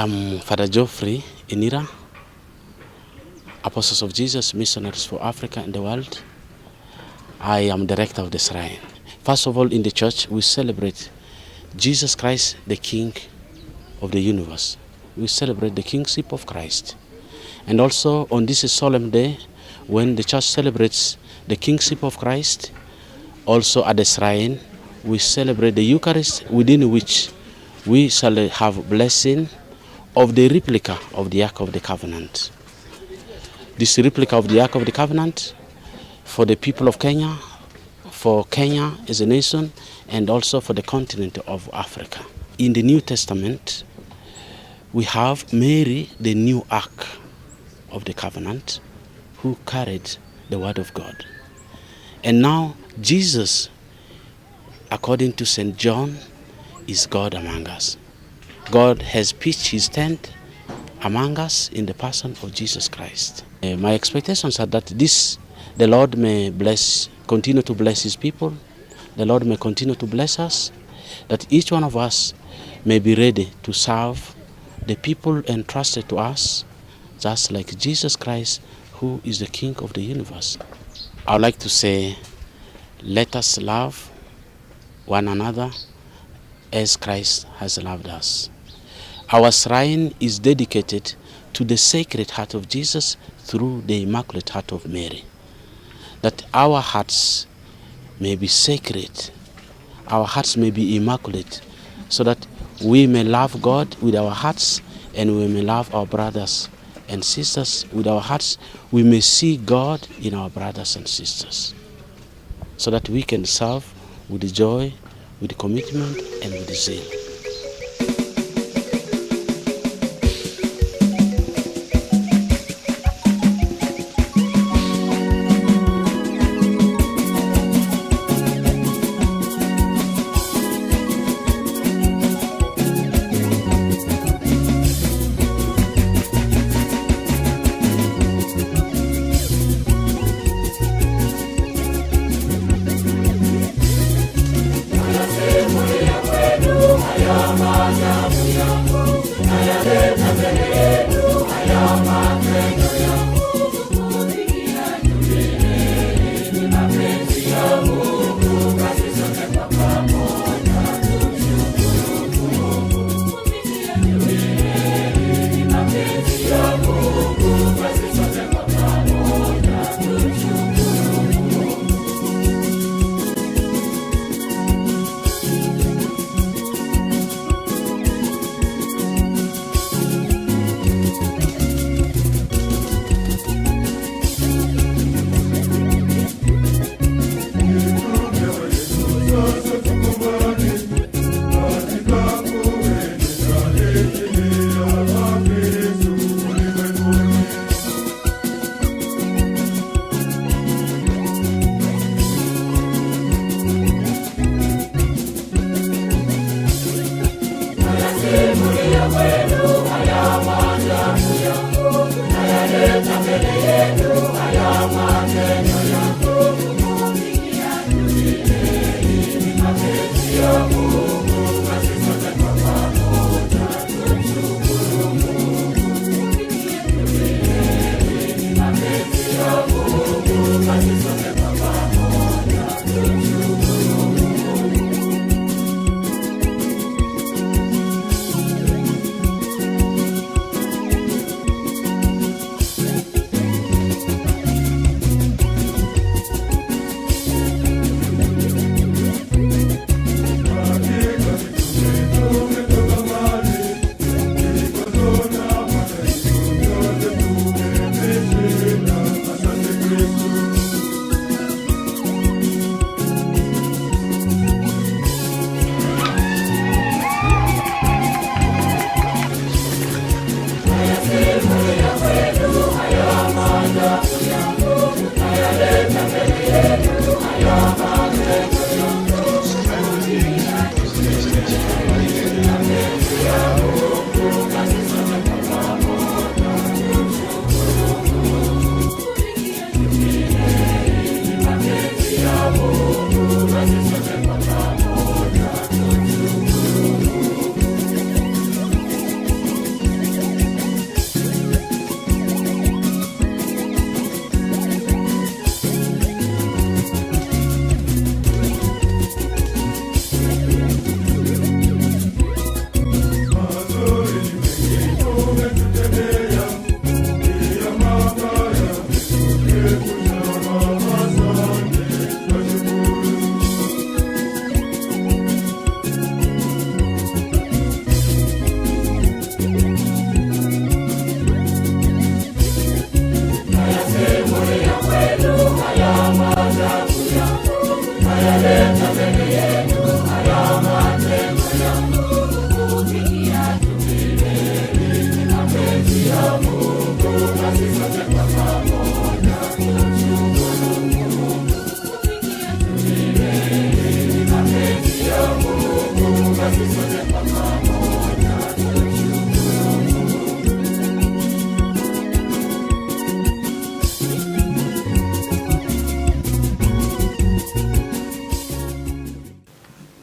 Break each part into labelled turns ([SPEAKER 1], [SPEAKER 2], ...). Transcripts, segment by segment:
[SPEAKER 1] am Father Geoffrey Inira, Apostles of Jesus, Missionaries for Africa and the World. I am director of the shrine. First of all, in the church, we celebrate Jesus Christ, the King of the universe. We celebrate the kingship of Christ. And also on this solemn day, when the church celebrates the kingship of Christ, also at the shrine, we celebrate the Eucharist, within which we shall have blessing of the replica of the Ark of the Covenant. This replica of the Ark of the Covenant for the people of Kenya, for Kenya as a nation, and also for the continent of Africa. In the New Testament, we have Mary, the new Ark of the Covenant, who carried the Word of God. And now Jesus, according to St. John, is God among us. God has pitched his tent among us in the person of Jesus Christ. My expectations are that the Lord may continue to bless his people. The Lord may continue to bless us, that each one of us may be ready to serve the people entrusted to us, just like Jesus Christ, who is the King of the universe. I would like to say, let us love one another as Christ has loved us. Our shrine is dedicated to the Sacred Heart of Jesus through the Immaculate Heart of Mary. That our hearts may be sacred, our hearts may be immaculate, so that we may love God with our hearts and we may love our brothers and sisters with our hearts. We may see God in our brothers and sisters, so that we can serve with the joy, with the commitment, and with the zeal.
[SPEAKER 2] Hallelujah.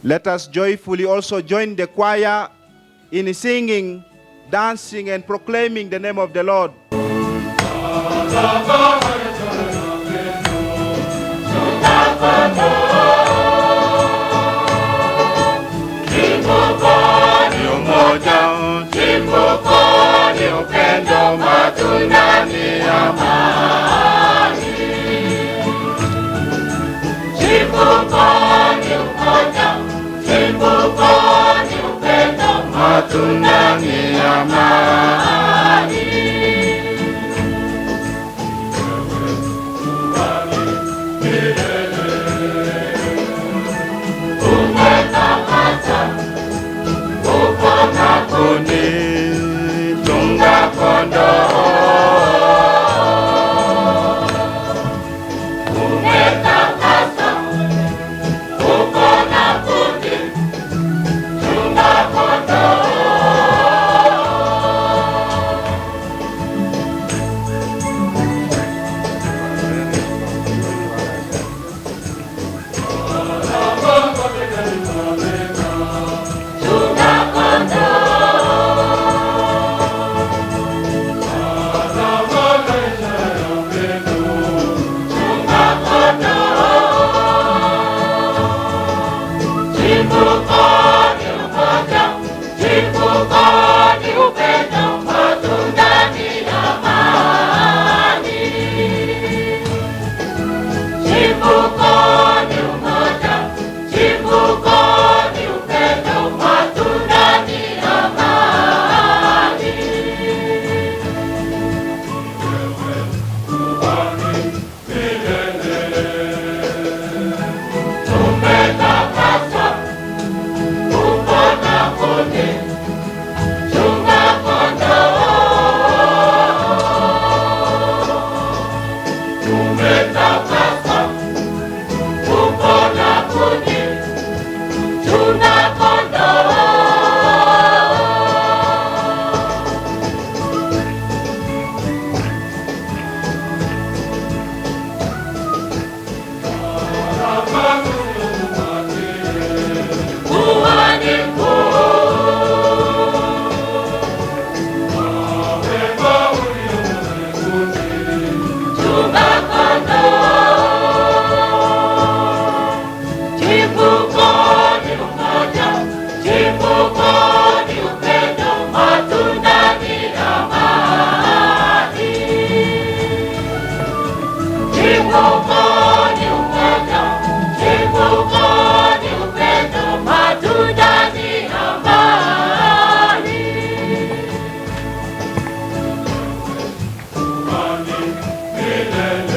[SPEAKER 2] Let us joyfully also join the choir in singing, dancing, and proclaiming the name of the Lord.
[SPEAKER 3] Amen.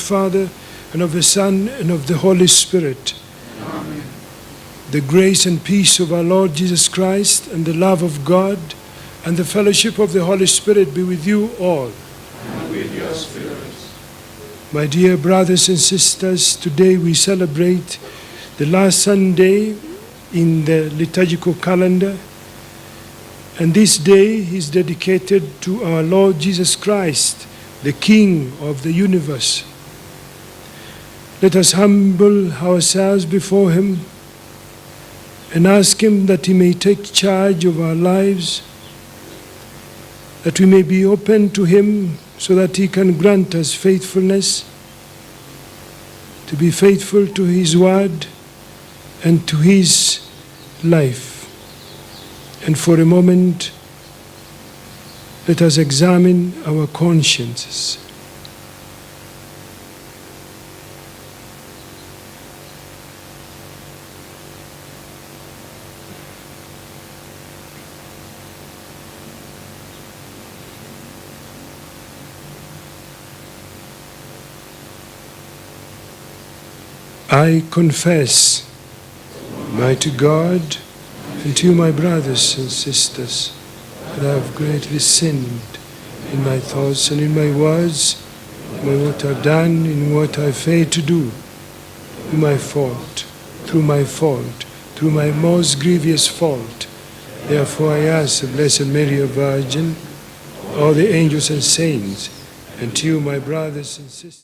[SPEAKER 3] Father, and of the Son, and of the Holy Spirit.
[SPEAKER 4] Amen.
[SPEAKER 3] The grace and peace of our Lord Jesus Christ, and the love of God, and the fellowship of the Holy Spirit be with you all.
[SPEAKER 4] And with your spirit.
[SPEAKER 3] My dear brothers and sisters, today we celebrate the last Sunday in the liturgical calendar, and this day is dedicated to our Lord Jesus Christ, the King of the universe. Let us humble ourselves before Him and ask Him that He may take charge of our lives, that we may be open to Him so that He can grant us faithfulness, to be faithful to His word and to His life. And for a moment, let us examine our consciences. I confess, mighty God, and to you, my brothers and sisters, that I have greatly sinned in my thoughts and in my words, in what I've done, in what I failed to do, through my fault, through my most grievous fault. Therefore I ask the Blessed Mary, a Virgin, all the angels and saints, and to you, my brothers and sisters.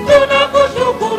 [SPEAKER 4] Tunakushukuru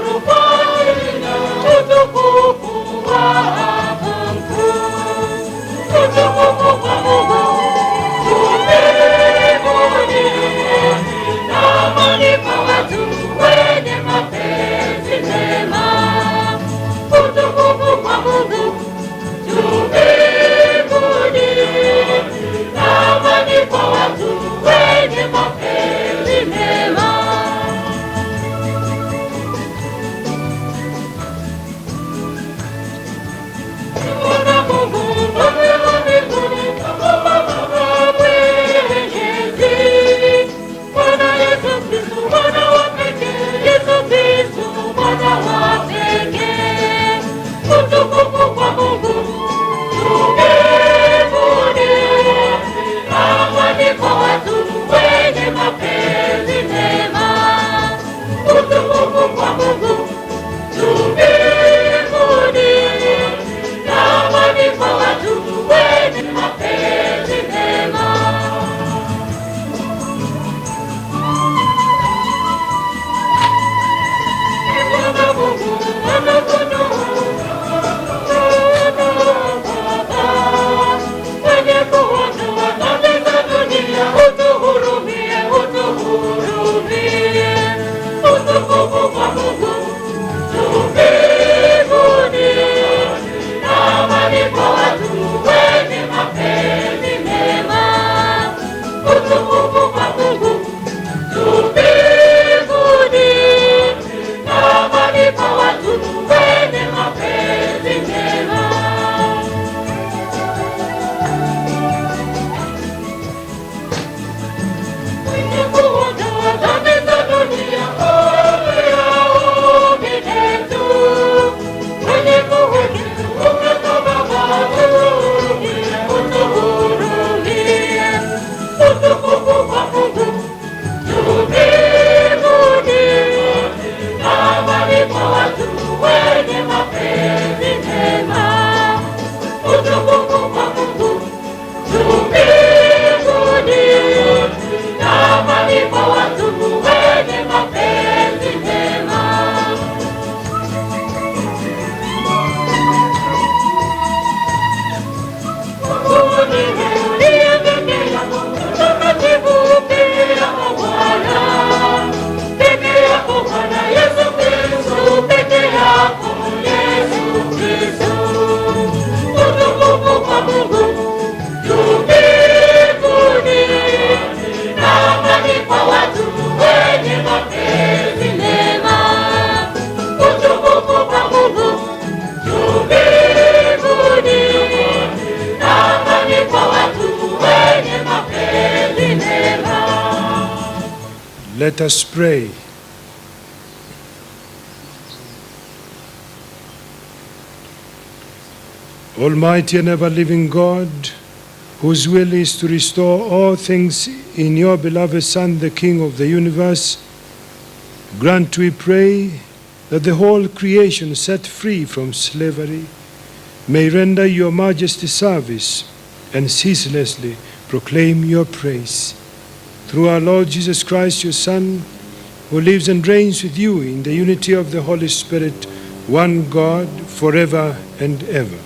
[SPEAKER 3] Let us pray. Almighty and ever-living God, whose will is to restore all things in your beloved Son, the King of the universe, grant, we pray, that the whole creation, set free from slavery, may render your majesty service and ceaselessly proclaim your praise. Through our Lord Jesus Christ, your Son, who lives and reigns with you in the unity of the Holy Spirit, one God, forever and ever.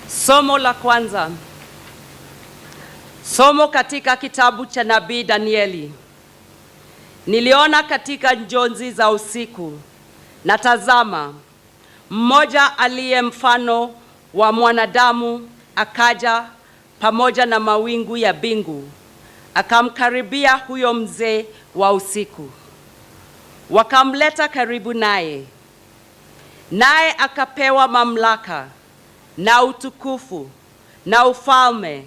[SPEAKER 5] Somo la kwanza. Somo katika kitabu cha nabii Danieli. Niliona katika njonzi za usiku, na tazama, mmoja aliye mfano wa mwanadamu akaja pamoja na mawingu ya mbingu, akamkaribia huyo mzee wa usiku. Wakamleta karibu naye, naye akapewa mamlaka na utukufu na ufalme,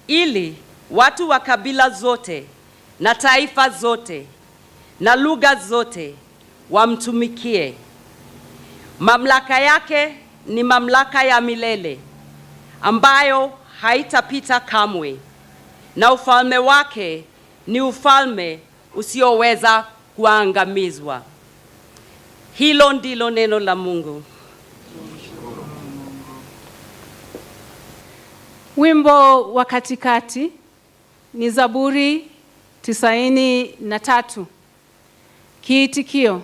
[SPEAKER 5] ili watu wa kabila zote na taifa zote na lugha zote wamtumikie. Mamlaka yake ni mamlaka ya milele, ambayo haitapita kamwe, na ufalme wake ni ufalme usioweza kuangamizwa. Hilo ndilo neno la Mungu.
[SPEAKER 6] Wimbo wa katikati ni Zaburi 93. Kiitikio: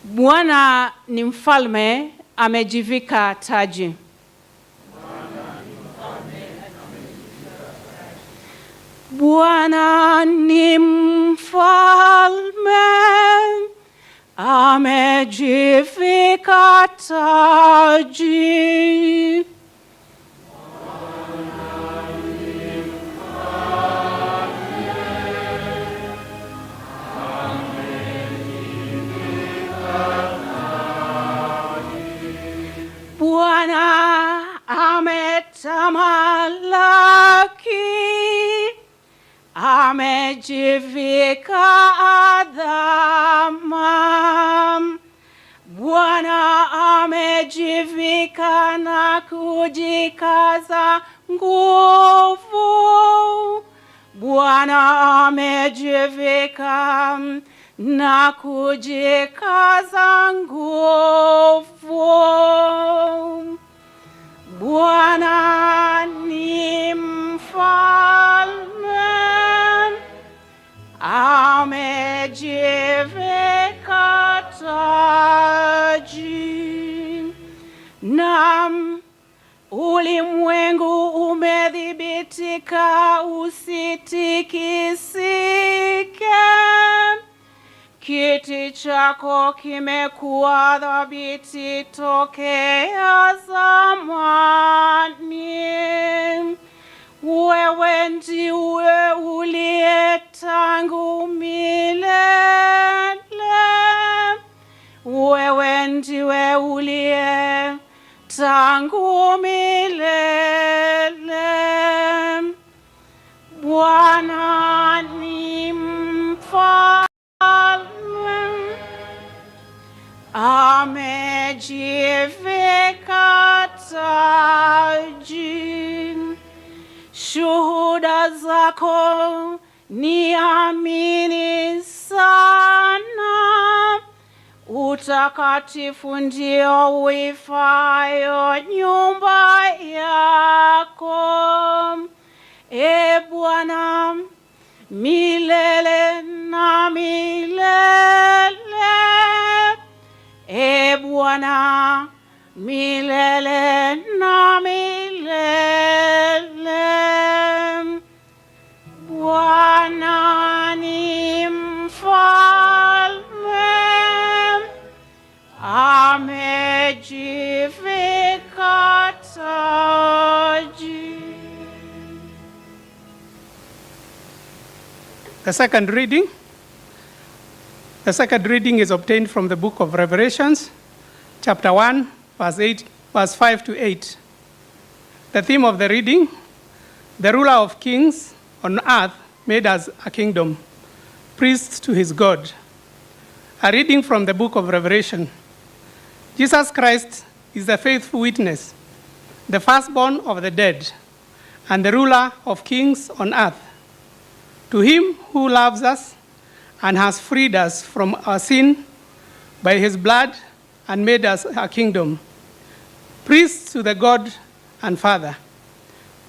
[SPEAKER 6] Bwana ni mfalme, amejivika taji. Bwana ni mfalme, amejivika taji. Bwana ametamalaki, amejivika adhama. Bwana amejivika na kujikaza nguvu. Bwana amejivika na kujikaza nguvu. Bwana ni mfalme, amejivika taji. Naam, ulimwengu umedhibitika usitikisike. Kiti chako kimekuwa thabiti tokea zamani. Wewe ndiwe uliye tangu milele. Wewe ndiwe uliye tangu milele. Bwana ni mfalme, amejivika taji. Shuhuda zako ni amini sana. Utakatifu ndio uifayo nyumba yako. E Bwana, milele na milele. E Bwana, milele na milele. Bwana ni mfalme, amejivika taji.
[SPEAKER 7] The second reading is obtained from the book of Revelations, chapter 1, verse 5 to 8. The theme of the reading: the ruler of kings on earth made us a kingdom, priests to his God. A reading from the book of Revelation. Jesus Christ is the faithful witness, the firstborn of the dead, and the ruler of kings on earth. To him who loves us and has freed us from our sin by his blood and made us a kingdom, priests to the God and Father.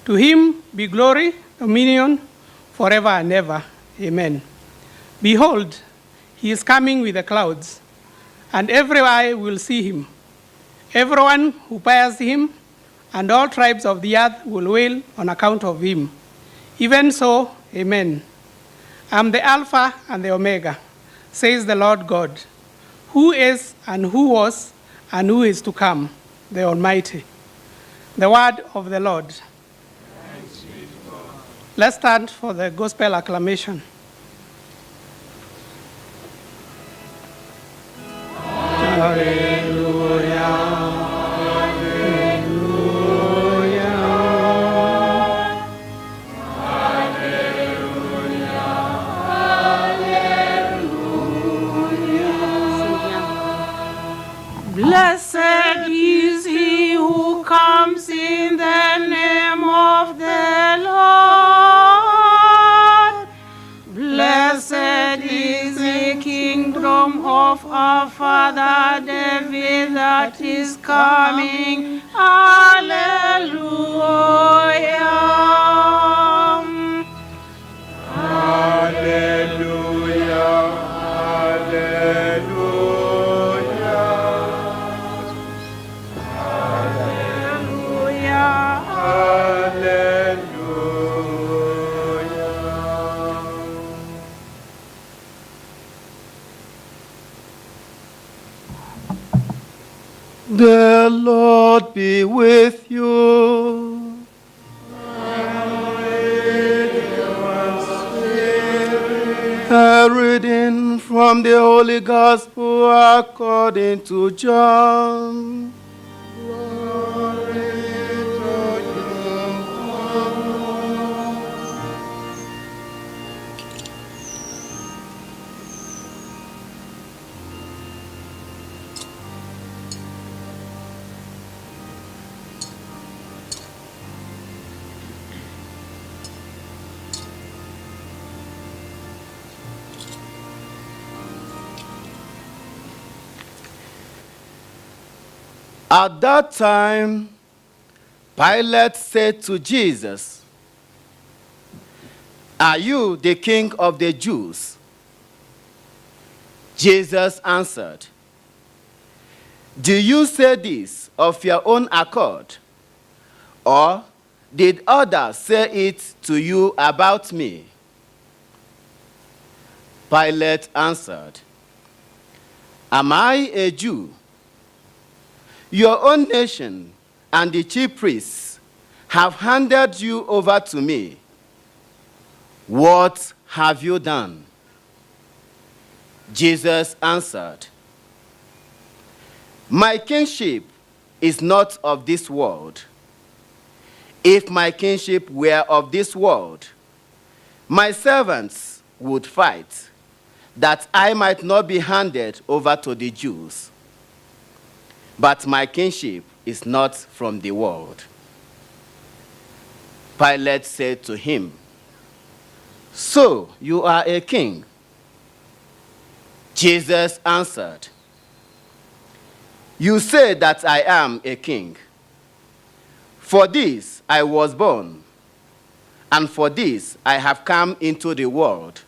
[SPEAKER 7] To him be glory, dominion, forever and ever. Amen. Behold, he is coming with the clouds, and every eye will see him. Everyone who bears him, and all tribes of the earth will wail on account of him. Even so, amen. I am the Alpha and the Omega, says the Lord God, who is and who was and who is to come, the Almighty. The word of the Lord.
[SPEAKER 4] Thanks be to God.
[SPEAKER 7] Let's stand for the gospel acclamation.
[SPEAKER 6] Blessed is he who comes in the name of the Lord. Blessed kingdom of our father David that is coming. Hallelujah.
[SPEAKER 4] Hallelujah.
[SPEAKER 6] Hallelujah.
[SPEAKER 2] The Lord be with you. A reading from the Holy Gospel according to John. At that time, Pilate said to Jesus, "Are you the king of the Jews?" Jesus answered, "Do you say this of your own accord, or did others say it to you about me?" Pilate answered, "Am I a Jew? Your own nation and the chief priests have handed you over to me. What have you done?" Jesus answered, "My kingship is not of this world. If my kingship were of this world, my servants would fight, that I might not be handed over to the Jews. But my kingship is not from the world." Pilate said to him, "So you are a king?" Jesus answered, "You say that I am a king. For this I was born, and for this I have come into the world,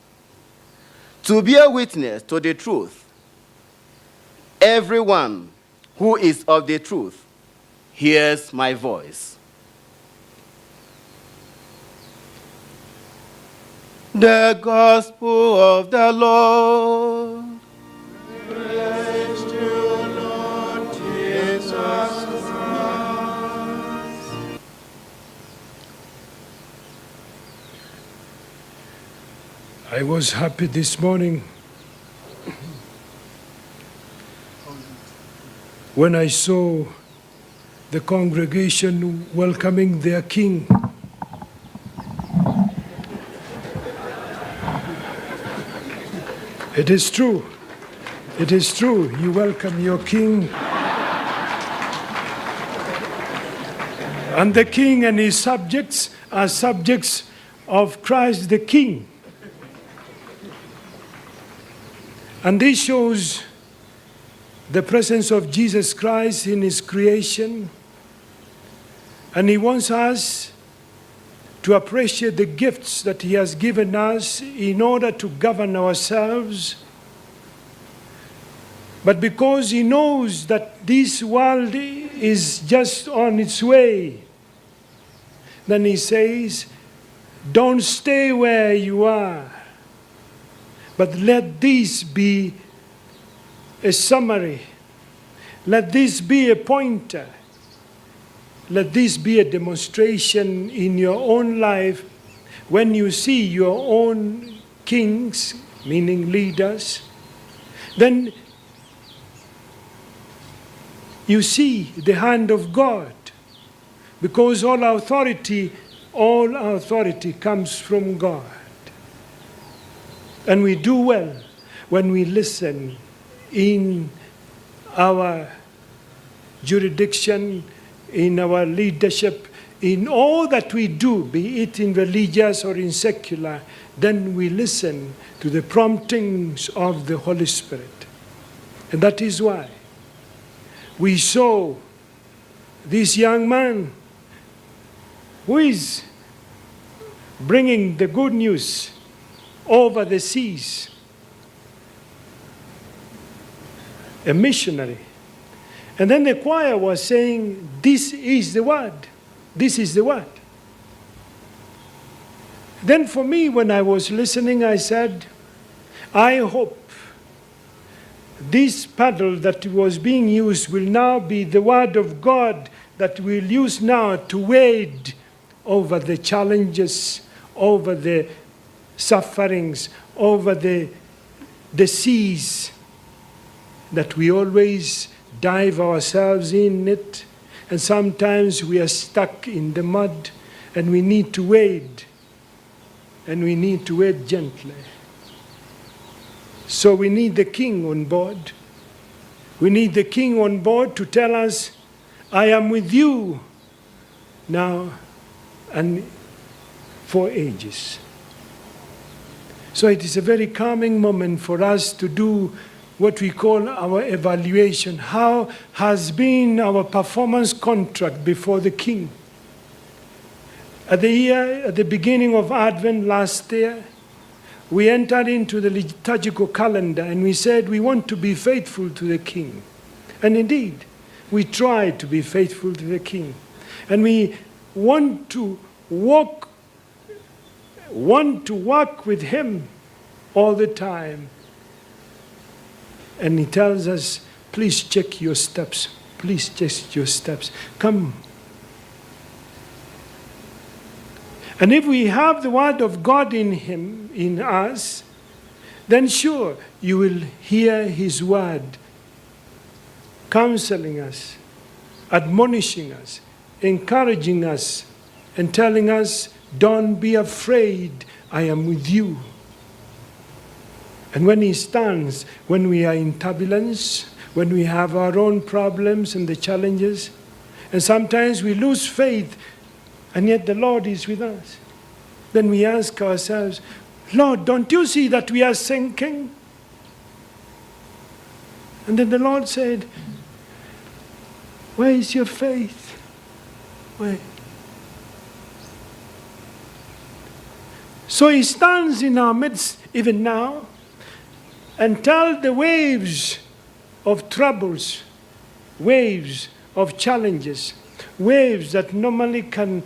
[SPEAKER 2] to bear witness to the truth. Everyone who is of the truth hears my voice." The Gospel of the Lord.
[SPEAKER 4] Praise to you, Lord Jesus Christ.
[SPEAKER 3] I was happy this morning when I saw the congregation welcoming their king. It is true. It is true. You welcome your king. And the king and his subjects are subjects of Christ the King. And this shows the presence of Jesus Christ in his creation. And he wants us to appreciate the gifts that he has given us in order to govern ourselves. But because he knows that this world is just on its way, then he says, don't stay where you are, but let this be a summary. Let this be a pointer. Let this be a demonstration in your own life when you see your own kings, meaning leaders, then you see the hand of God, because all authority comes from God. And we do well when we listen in our jurisdiction, in our leadership, in all that we do, be it in religious or in secular, then we listen to the promptings of the Holy Spirit. And that is why we saw this young man who is bringing the good news over the seas, a missionary. And then the choir was saying, this is the word. This is the word. Then for me, when I was listening, I said, I hope this paddle that was being used will now be the word of God that we'll use now to wade over the challenges, over the sufferings, over the seas that we always dive ourselves in it. And sometimes we are stuck in the mud and we need to wade. And we need to wade gently. So we need the King on board. We need the King on board to tell us, I am with you now and for ages. So it is a very calming moment for us to do what we call our evaluation. How has been our performance contract before the King? At the beginning of Advent last year, we entered into the liturgical calendar and we said we want to be faithful to the King. And indeed, we try to be faithful to the King. And we want to work with him all the time. And he tells us, please check your steps. Please check your steps. Come. And if we have the word of God in him, in us, then sure, you will hear his word counseling us, admonishing us, encouraging us, and telling us, don't be afraid, I am with you. And when he stands, when we are in turbulence, when we have our own problems and the challenges, and sometimes we lose faith, and yet the Lord is with us, then we ask ourselves, Lord, don't you see that we are sinking? And then the Lord said, where is your faith? Where? So he stands in our midst even now and tells the waves of troubles, waves of challenges, waves that normally can,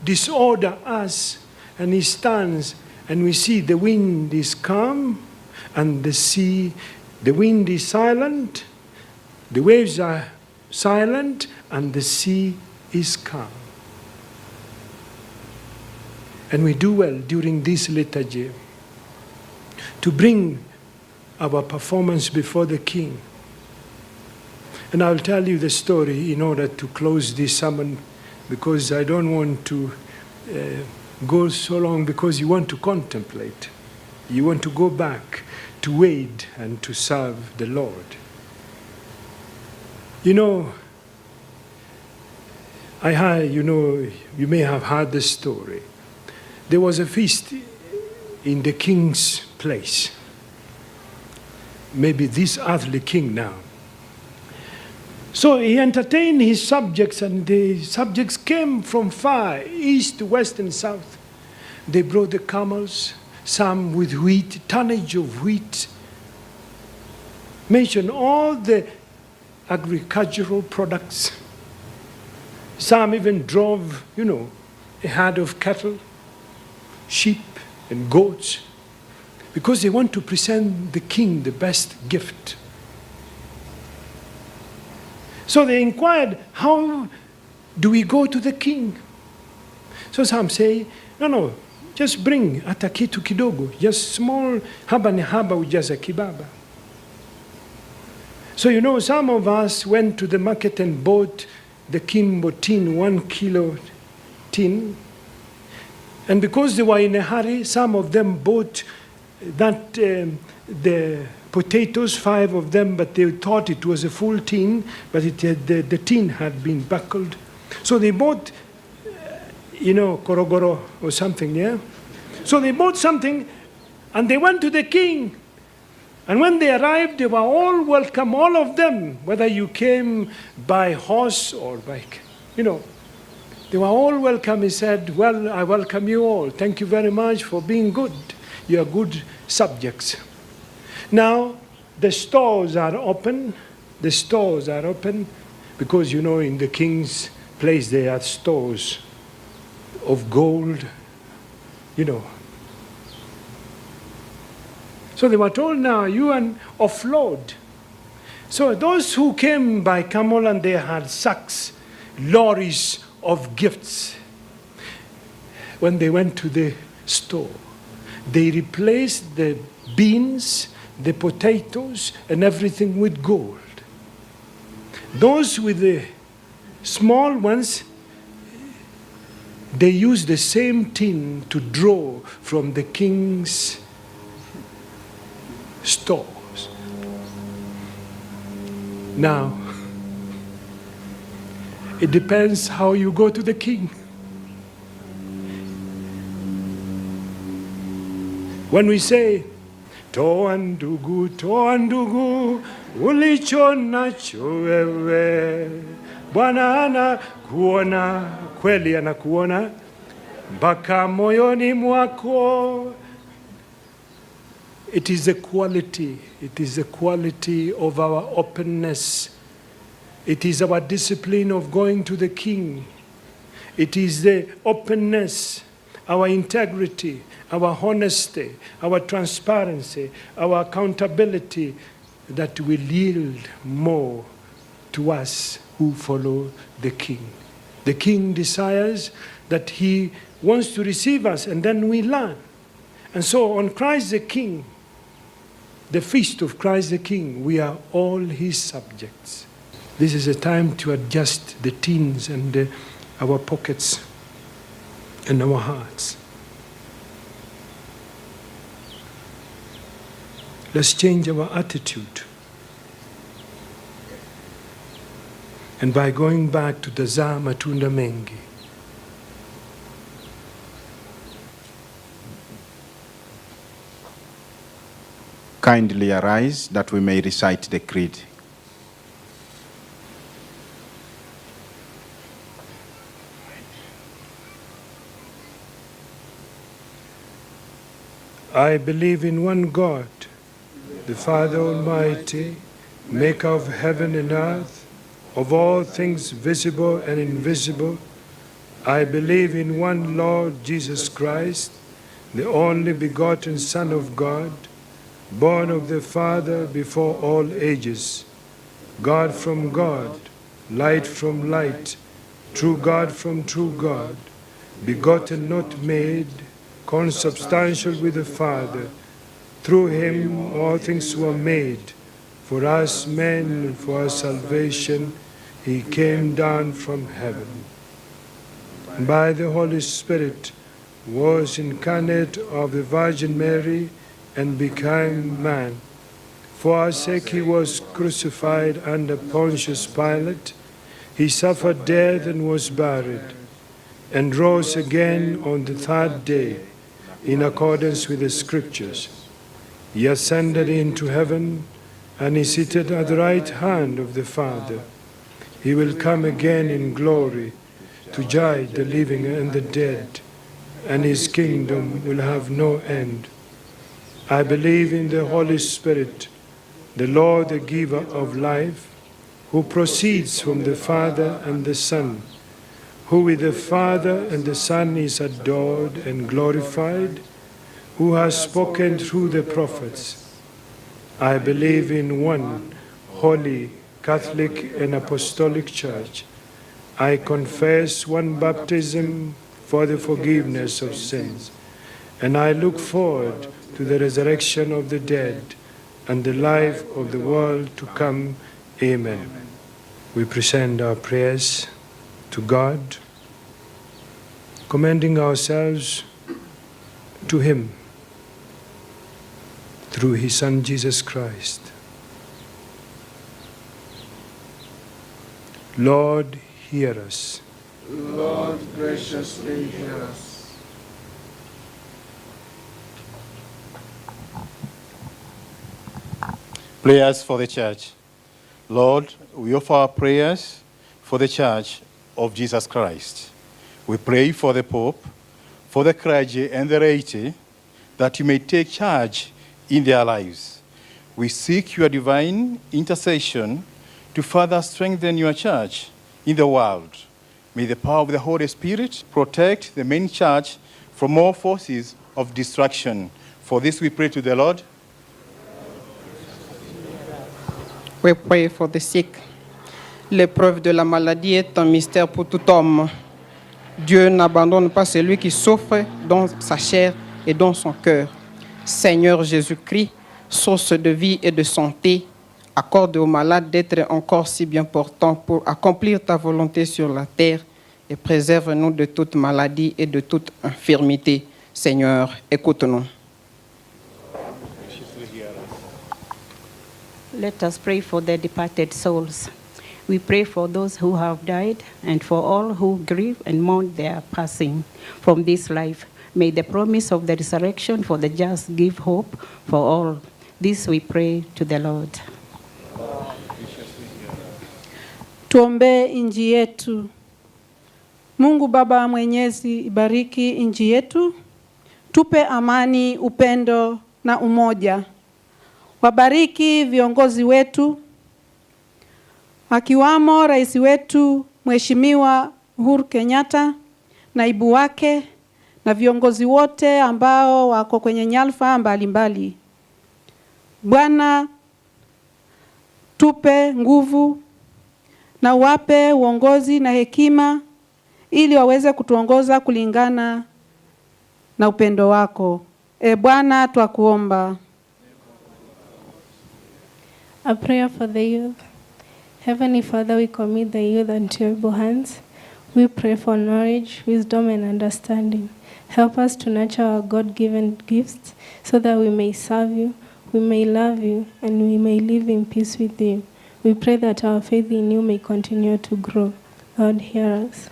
[SPEAKER 3] disorder us. And he stands and we see the wind is calm and the wind is silent, the waves are silent and the sea is calm. And we do well during this liturgy to bring our performance before the King. And I'll tell you the story in order to close this sermon, because I don't want to go so long, because you want to contemplate. You want to go back to wade and to serve the Lord. I heard, you may have heard the story. There was a feast in the king's place. Maybe this earthly king now. So he entertained his subjects, and the subjects came from far, east, west, and south. They brought the camels, some with wheat, tonnage of wheat. Mentioned all the agricultural products. Some even drove, a herd of cattle, sheep, and goats, because they want to present the king the best gift. So they inquired, how do we go to the king? So some say, no, just bring hata kitu kidogo, just small, haba ni haba ujaza kibaba. So some of us went to the market and bought the Kimbo tin, 1 kilo tin. And because they were in a hurry, some of them bought the potatoes, 5 of them, but they thought it was a full tin, but the tin had been buckled. So they bought, korogoro or something, yeah? So they bought something and they went to the king. And when they arrived, they were all welcome, all of them, whether you came by horse or by, they were all welcome. He said, well, I welcome you all. Thank you very much for being good. You are good subjects. Now, the stores are open. The stores are open because, in the king's place, they have stores of gold, So they were told, now you offload. So those who came by camel and they had sacks, lorries of gifts, when they went to the store, they replaced the beans, the potatoes, and everything with gold. Those with the small ones, they used the same tin to draw from the king's stores. Now, it depends how you go to the king. When we say, toa ndugu, ulicho nacho wewe, Bwana anakuona, kweli anakuona, mpaka moyoni mwako. It is the quality of our openness. It is our discipline of going to the king. It is the openness, our integrity, our honesty, our transparency, our accountability that will yield more to us who follow the king. The king desires that he wants to receive us, and then we learn. And so on Christ the King, the feast of Christ the King, we are all his subjects. This is a time to adjust the tins and our pockets and our hearts. Let's change our attitude. And by going back to tazaa matunda mengi,
[SPEAKER 8] kindly arise that we may recite the creed.
[SPEAKER 3] I believe in one God, the Father Almighty, maker of heaven and earth, of all things visible and invisible. I believe in one Lord Jesus Christ, the only begotten Son of God, born of the Father before all ages, God from God, light from light, true God from true God, begotten not made, consubstantial with the Father. Through him all things were made. For us men and for our salvation, he came down from heaven. And by the Holy Spirit was incarnate of the Virgin Mary and became man. For our sake he was crucified under Pontius Pilate. He suffered death and was buried, and rose again on the third day, in accordance with the Scriptures. He ascended into heaven, and is seated at the right hand of the Father. He will come again in glory to judge the living and the dead, and his kingdom will have no end. I believe in the Holy Spirit, the Lord, the giver of life, who proceeds from the Father and the Son, who with the Father and the Son is adored and glorified, who has spoken through the prophets. I believe in one holy, Catholic, and Apostolic Church. I confess one baptism for the forgiveness of sins, and I look forward to the resurrection of the dead and the life of the world to come. Amen. We present our prayers to God, commending ourselves to him through his Son Jesus Christ. Lord, hear us.
[SPEAKER 4] Lord, graciously hear us.
[SPEAKER 9] Prayers for the Church. Lord, we offer our prayers for the Church of Jesus Christ. We pray for the Pope, for the clergy and the laity, that you may take charge in their lives. We seek your divine intercession to further strengthen your Church in the world. May the power of the Holy Spirit protect the main Church from all forces of destruction. For this we pray to the Lord.
[SPEAKER 6] We pray for the sick. L'épreuve de la maladie est un mystère pour tout homme. Dieu n'abandonne pas celui qui souffre dans sa chair et dans son cœur. Seigneur Jésus-Christ, source de vie et de santé, accorde aux malades d'être encore si bien portants pour accomplir ta volonté sur la terre et préserve-nous de toute maladie et de toute infirmité. Seigneur, écoute-nous.
[SPEAKER 10] Let us pray for the departed souls. We pray for those who have died and for all who grieve and mourn their passing from this life. May the promise of the resurrection for the just give hope for all. This we pray to the Lord.
[SPEAKER 11] Tuombee nchi yetu. Mungu Baba Mwenyezi, ibariki nchi yetu. Tupe amani, upendo na umoja. Wabariki viongozi wetu, akiwamo rais wetu Mheshimiwa Uhuru Kenyatta, naibu wake na viongozi wote ambao wako kwenye nyalfa mbalimbali. Bwana, tupe nguvu na wape uongozi na hekima ili waweze kutuongoza kulingana na upendo wako. Bwana, twakuomba.
[SPEAKER 12] A prayer for the youth. Heavenly Father, we commit the youth into your able hands. We pray for knowledge, wisdom, and understanding. Help us to nurture our God-given gifts so that we may serve you, we may love you, and we may live in peace with you. We pray that our faith in you may continue to grow. Lord, hear us.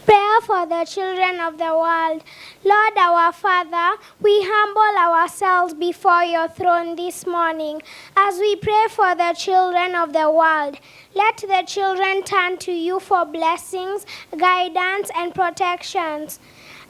[SPEAKER 13] Prayer for the children of the world. Lord our Father, we humble ourselves before your throne this morning as we pray for the children of the world. Let the children turn to you for blessings, guidance, and protections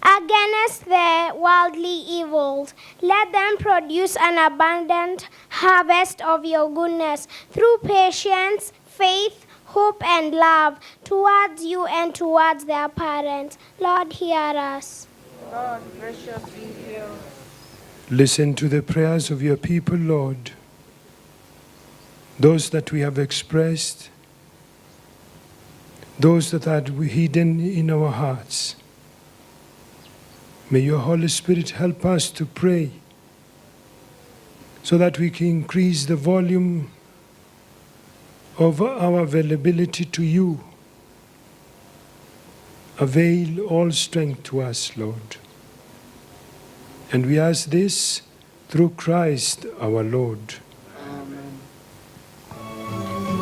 [SPEAKER 13] against the worldly evils. Let them produce an abundant harvest of your goodness through patience, faith, hope, and love towards you and towards their parents. Lord, hear us.
[SPEAKER 6] Lord, graciously hear us.
[SPEAKER 3] Listen to the prayers of your people, Lord. Those that we have expressed, those that are hidden in our hearts. May your Holy Spirit help us to pray so that we can increase the volume of our availability to you. Avail all strength to us, Lord. And we ask this through Christ our Lord.
[SPEAKER 4] Amen. Amen.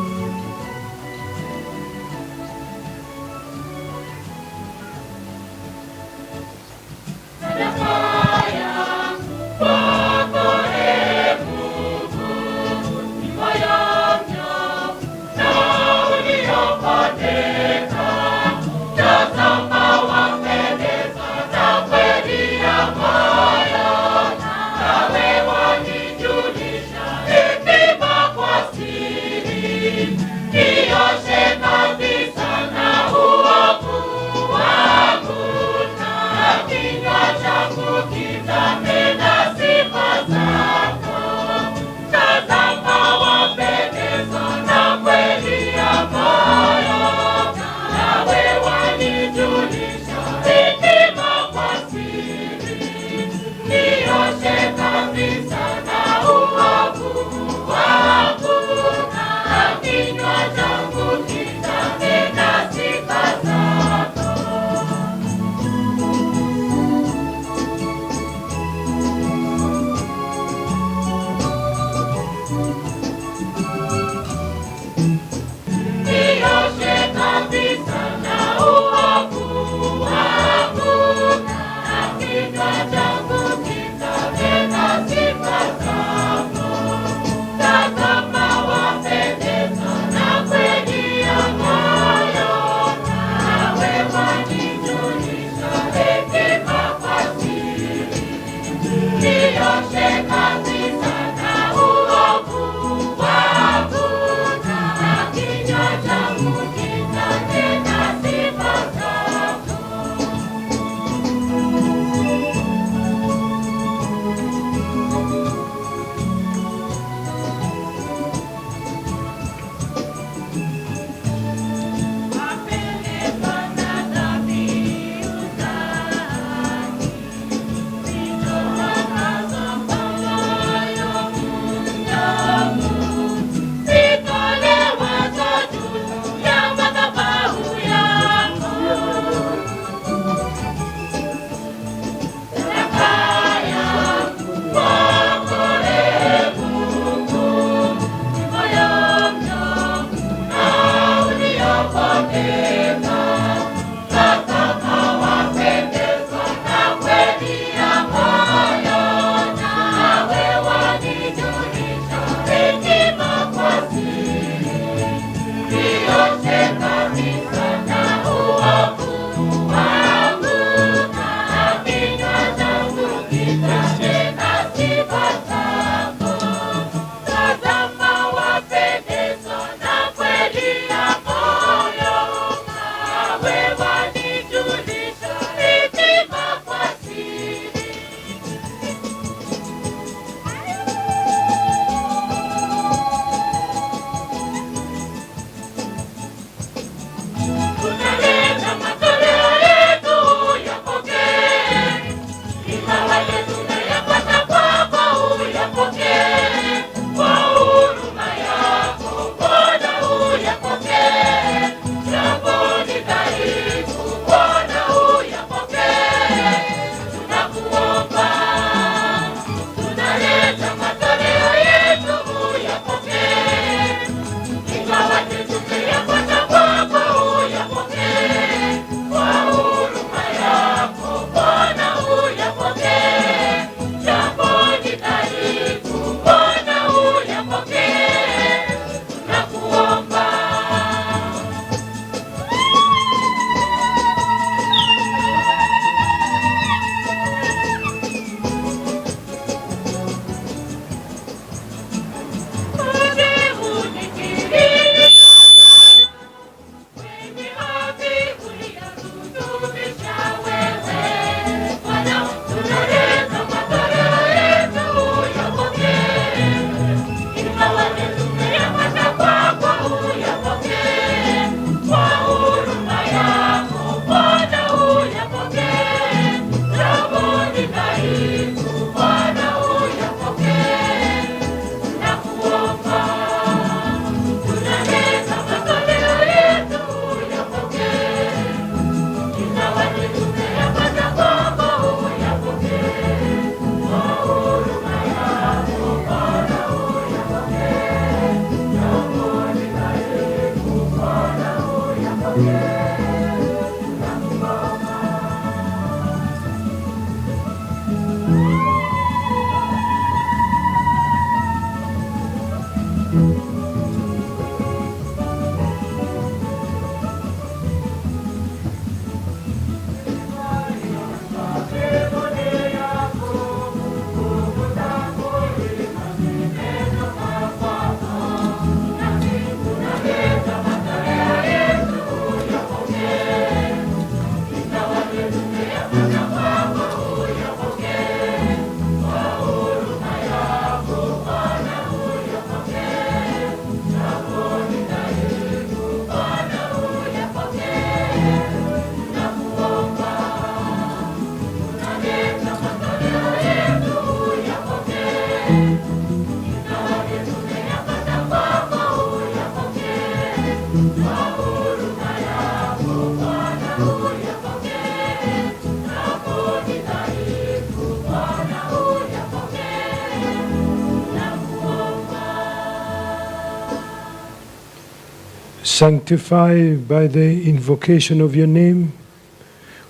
[SPEAKER 3] Sanctify by the invocation of your name,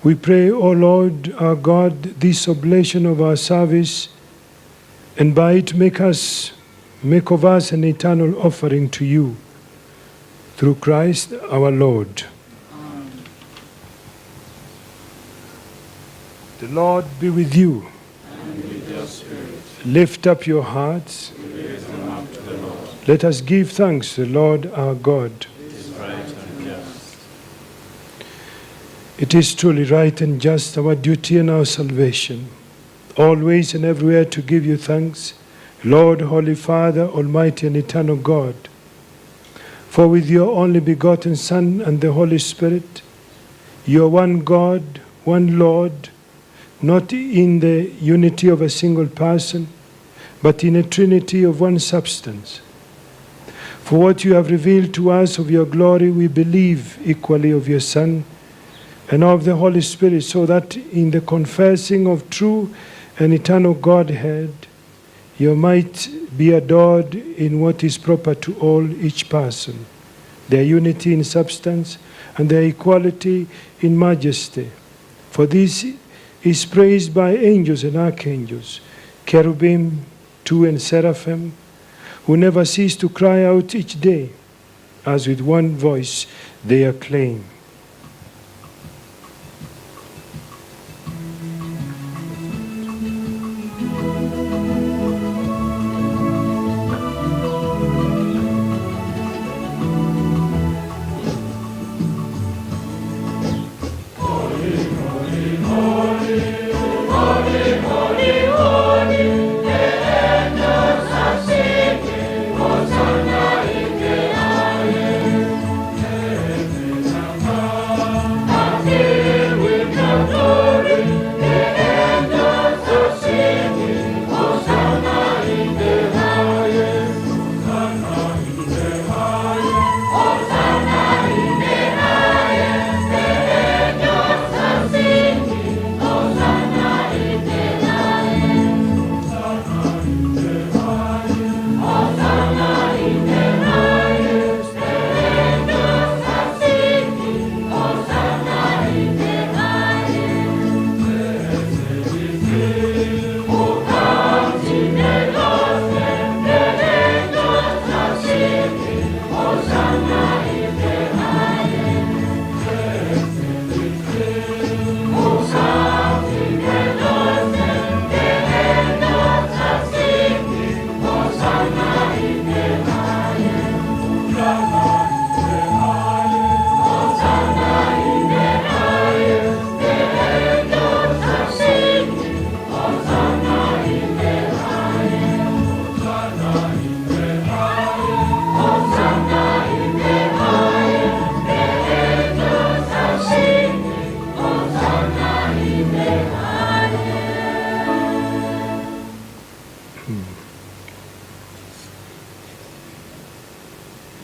[SPEAKER 3] we pray, O Lord our God, this oblation of our service, and by it make of us an eternal offering to you, through Christ our Lord.
[SPEAKER 4] Amen.
[SPEAKER 3] The Lord be with you.
[SPEAKER 4] And with your spirit.
[SPEAKER 3] Lift up your hearts.
[SPEAKER 4] We lift them up to the Lord.
[SPEAKER 3] Let us give thanks to the Lord our God.
[SPEAKER 4] It is right and just.
[SPEAKER 3] It is truly right and just, our duty and our salvation, always and everywhere to give you thanks, Lord, Holy Father, Almighty and Eternal God. For with your only begotten Son and the Holy Spirit, you are one God, one Lord, not in the unity of a single person, but in a trinity of one substance. For what you have revealed to us of your glory, we believe equally of your Son and of the Holy Spirit, so that in the confessing of true and eternal Godhead, you might be adored in what is proper to all, each person, their unity in substance and their equality in majesty. For this is praised by angels and archangels, cherubim, two and seraphim, who never cease to cry out each day, as with one voice they acclaim.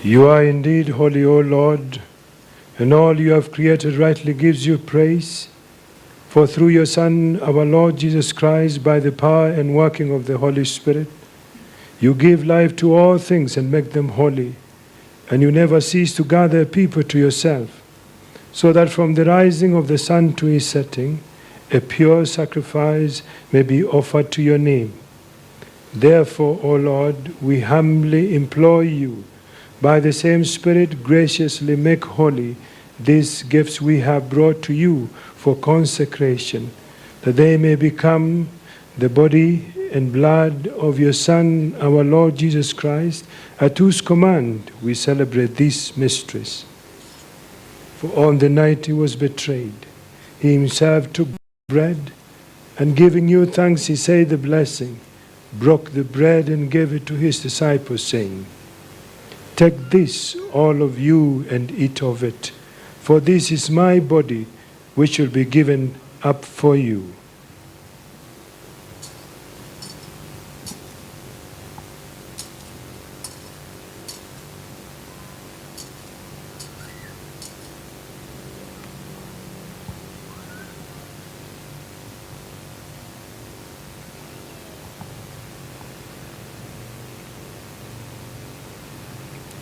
[SPEAKER 3] You are indeed holy, O Lord, and all you have created rightly gives you praise. For through your Son, our Lord Jesus Christ, by the power and working of the Holy Spirit, you give life to all things and make them holy, and you never cease to gather people to yourself, so that from the rising of the sun to his setting, a pure sacrifice may be offered to your name. Therefore, O Lord, we humbly implore you, by the same Spirit, graciously make holy these gifts we have brought to you for consecration, that they may become the body and blood of your Son, our Lord Jesus Christ, at whose command we celebrate these mysteries. For on the night he was betrayed, he himself took bread, and giving you thanks, he said the blessing, broke the bread and gave it to his disciples, saying, "Take this, all of you, and eat of it, for this is my body, which will be given up for you."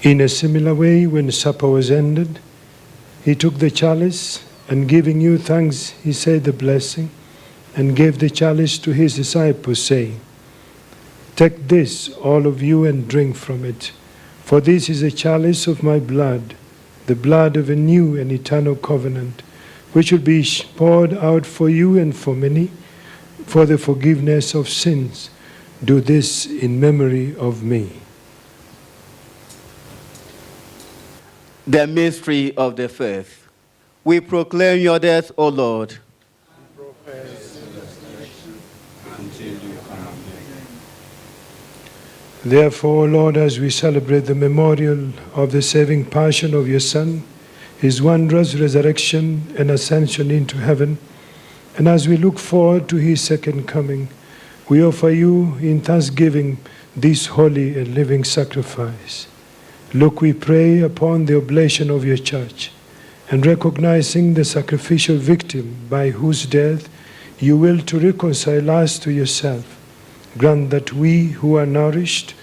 [SPEAKER 3] In a similar way, when supper was ended, he took the chalice, and giving you thanks, he said the blessing, and gave the chalice to his disciples, saying, "Take this, all of you, and drink from it, for this is a chalice of my blood, the blood of a new and eternal covenant, which will be poured out for you and for many, for the forgiveness of sins. Do this in memory of me."
[SPEAKER 2] The mystery of the faith. We proclaim your death, O Lord.
[SPEAKER 3] Therefore, Lord, as we celebrate the memorial of the saving passion of your Son, his wondrous resurrection and ascension into heaven, and as we look forward to his second coming, we offer you in thanksgiving this holy and living sacrifice. Look, we pray, upon the oblation of your church, and recognizing the sacrificial victim by whose death you will to reconcile us to yourself, grant that we who are nourished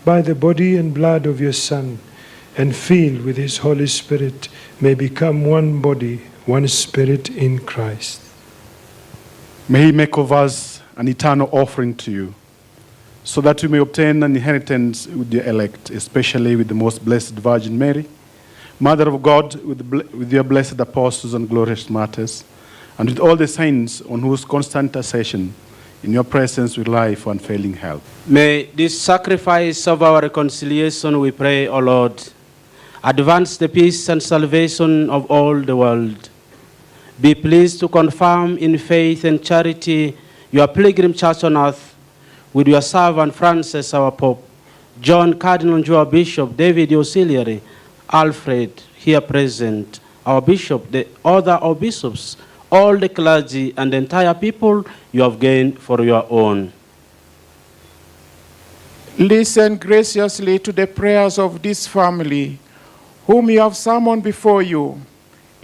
[SPEAKER 3] by the body and blood of your Son and filled with his Holy Spirit may become one body, one spirit in Christ.
[SPEAKER 9] May he make of us an eternal offering to you, so that we may obtain an inheritance with the elect, especially with the most blessed Virgin Mary, Mother of God, with your blessed apostles and glorious martyrs, and with all the saints on whose constant intercession in your presence we rely for unfailing help.
[SPEAKER 1] May this sacrifice of our reconciliation, we pray, O Lord, advance the peace and salvation of all the world. Be pleased to confirm in faith and charity your pilgrim church on earth, with your servant Francis, our Pope, John Cardinal Joe Bishop, David the Auxiliary, Alfred, here present, our Bishop, the other of bishops, all the clergy, and the entire people you have gained for your own.
[SPEAKER 14] Listen graciously to the prayers of this family, whom you have summoned before you.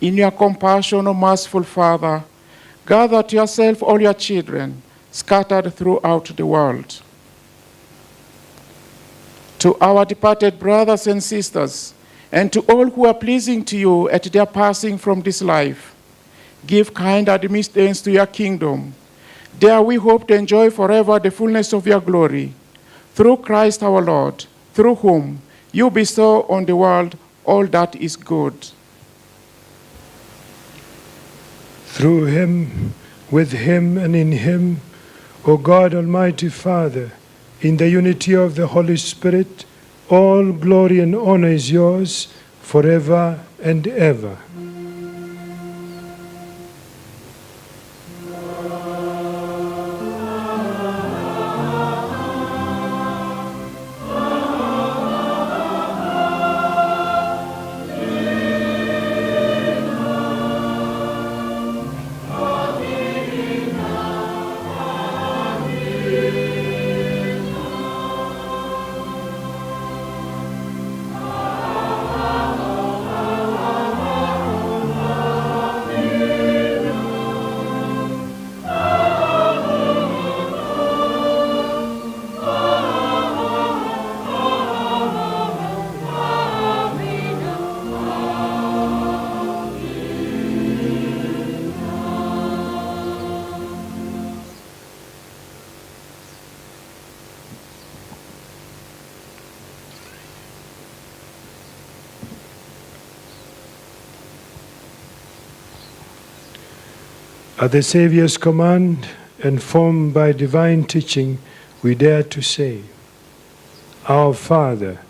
[SPEAKER 14] In your compassion, O merciful Father, gather to yourself all your children, scattered throughout the world. To our departed brothers and sisters, and to all who are pleasing to you at their passing from this life, give kind admittance to your kingdom. There we hope to enjoy forever the fullness of your glory. Through Christ our Lord, through whom you bestow on the world all that is good.
[SPEAKER 3] Through him, with him, and in him, O God, Almighty Father, in the unity of the Holy Spirit, all glory and honor is yours forever and ever. At the Savior's command, and formed by divine teaching, we dare to say, Our Father,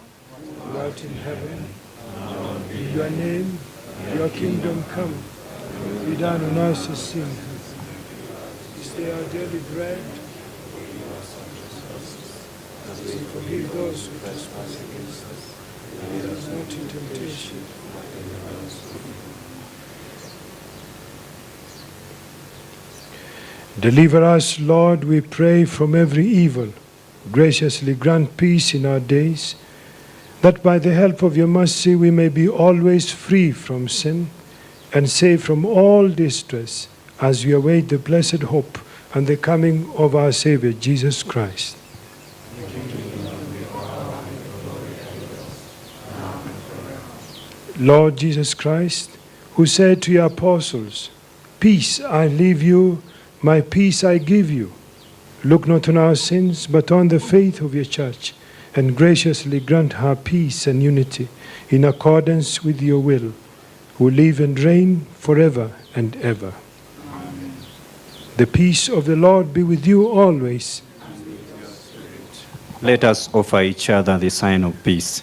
[SPEAKER 3] who art in heaven, in your name, your kingdom come, be done on us as in heaven. This day our daily bread, and forgive those who trespass against us. Lead us not into temptation. Deliver us, Lord, we pray, from every evil. Graciously grant peace in our days, that by the help of your mercy we may be always free from sin and safe from all distress, as we await the blessed hope and the coming of our Savior, Jesus Christ. Lord Jesus Christ, who said to your apostles, "Peace I leave you, my peace I give you," look not on our sins, but on the faith of your church, and graciously grant her peace and unity in accordance with your will, who live and reign forever and ever. Amen. The peace of the Lord be with you always.
[SPEAKER 15] Let us offer each other the sign of peace.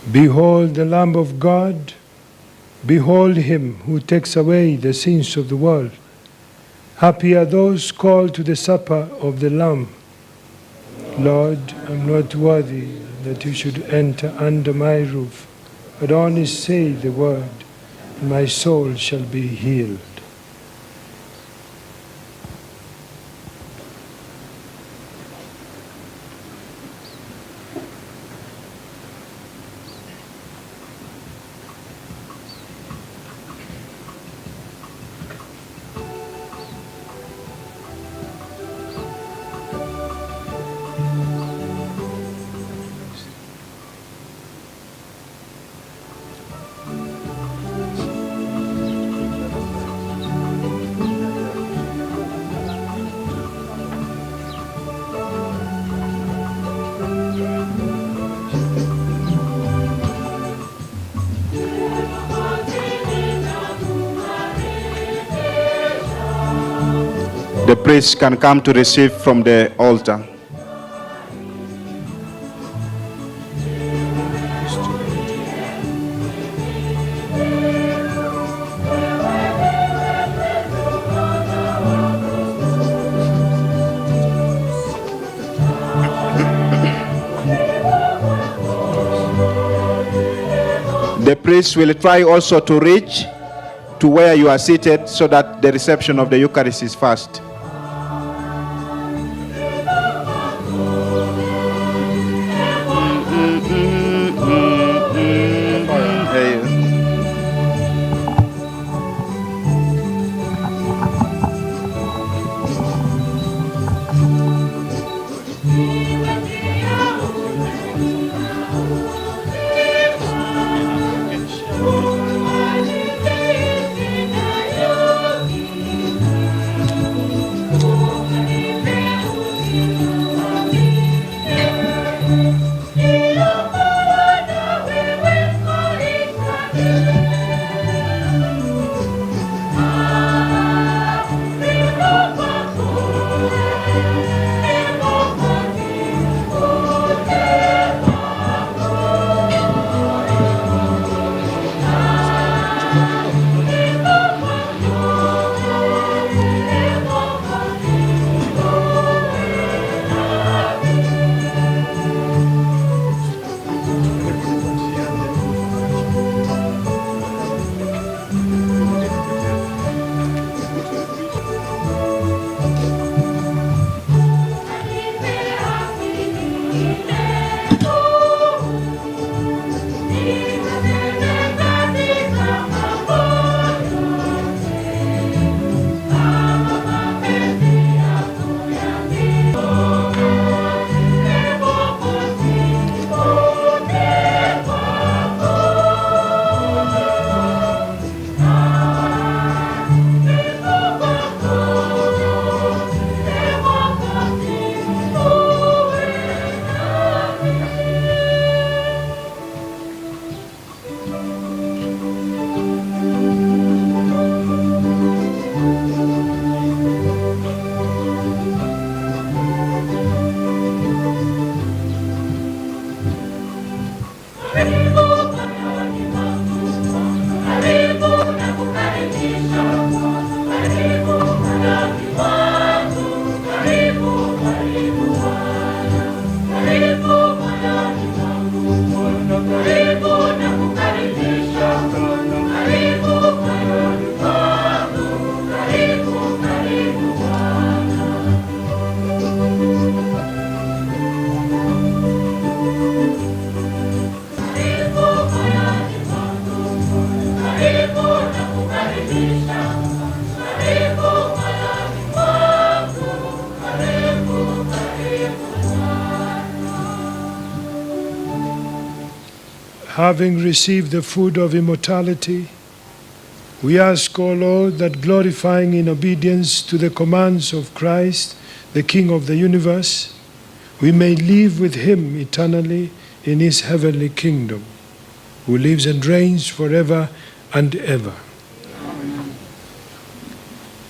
[SPEAKER 3] Behold the Lamb of God. Behold him who takes away the sins of the world. Happy are those called to the supper of the Lamb. Lord, I'm not worthy that you should enter under my roof, but only say the word, and my soul shall be healed.
[SPEAKER 8] The priest can come to receive from the altar. The priest will try also to reach to where you are seated so that the reception of the Eucharist is fast.
[SPEAKER 3] Having received the food of immortality, we ask, O Lord, that glorifying in obedience to the commands of Christ, the King of the universe, we may live with him eternally in his heavenly kingdom, who lives and reigns forever and ever.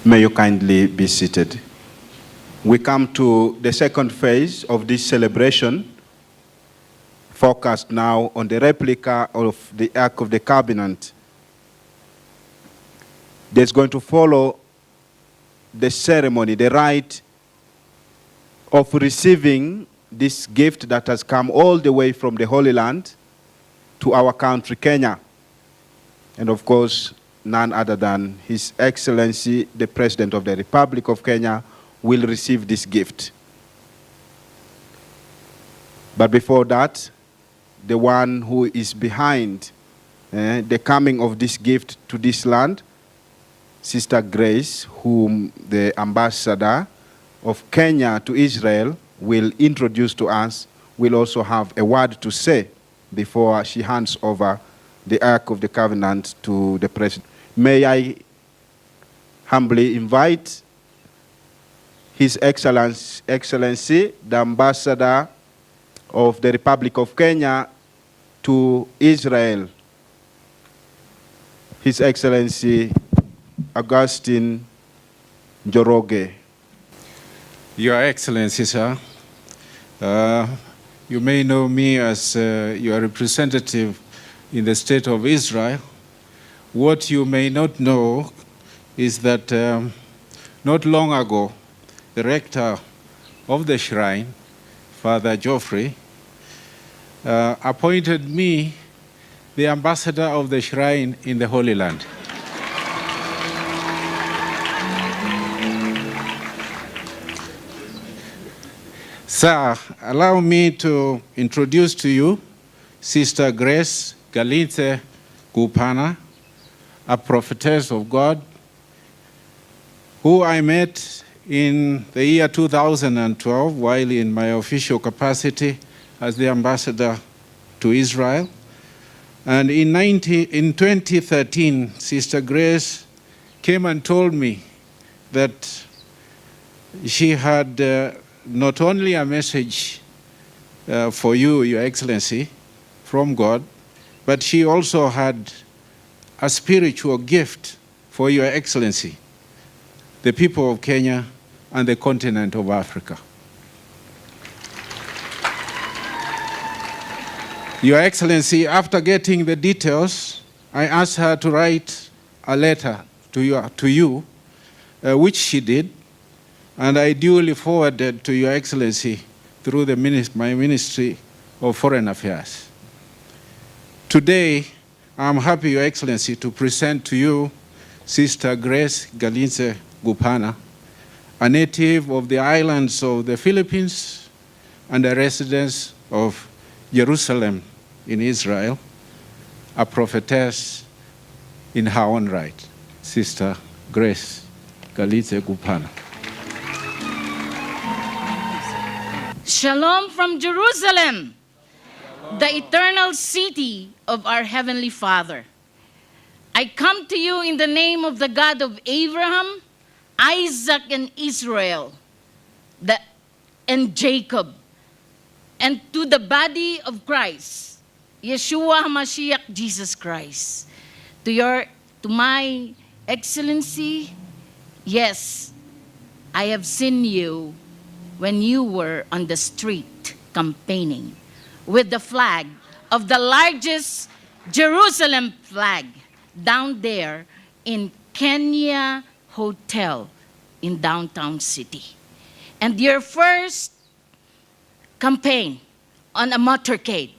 [SPEAKER 8] May you kindly be seated. We come to the second phase of this celebration, focused now on the replica of the Ark of the Covenant. There's going to follow the ceremony, the rite of receiving this gift that has come all the way from the Holy Land to our country, Kenya. And of course, none other than His Excellency, the President of the Republic of Kenya, will receive this gift. But before that, the one who is behind the coming of this gift to this land, Sister Grace, whom the ambassador of Kenya to Israel will introduce to us, will also have a word to say before she hands over the Ark of the Covenant to the President. May I humbly invite His Excellency, the Ambassador of the Republic of Kenya to Israel, His Excellency Augustine Njoroge.
[SPEAKER 16] Your Excellency, sir, you may know me as your representative in the State of Israel. What you may not know is that not long ago, the rector of the shrine, Father Geoffrey, appointed me the ambassador of the shrine in the Holy Land. Sir, allow me to introduce to you Sister Grace Galinze Gupana, a prophetess of God, who I met in the year 2012 while in my official capacity as the ambassador to Israel. And in 2013, Sister Grace came and told me that she had not only a message for you, Your Excellency, from God, but she also had a spiritual gift for Your Excellency, the people of Kenya and the continent of Africa. Your Excellency, after getting the details, I asked her to write a letter to you, which she did, and I duly forwarded to Your Excellency through my Ministry of Foreign Affairs. Today, I'm happy, Your Excellency, to present to you Sister Grace Galinze Gupana, a native of the islands of the Philippines and a resident of Jerusalem in Israel, a prophetess in her own right, Sister Grace Galinze Gupana.
[SPEAKER 17] Shalom from Jerusalem, the eternal city of our Heavenly Father. I come to you in the name of the God of Abraham, Isaac, and Israel, and Jacob, and to the body of Christ, Yeshua HaMashiach, Jesus Christ. To my Excellency, yes, I have seen you when you were on the street campaigning with the flag of the largest Jerusalem flag down there in Kenya Hotel in downtown city. And your first campaign on a motorcade,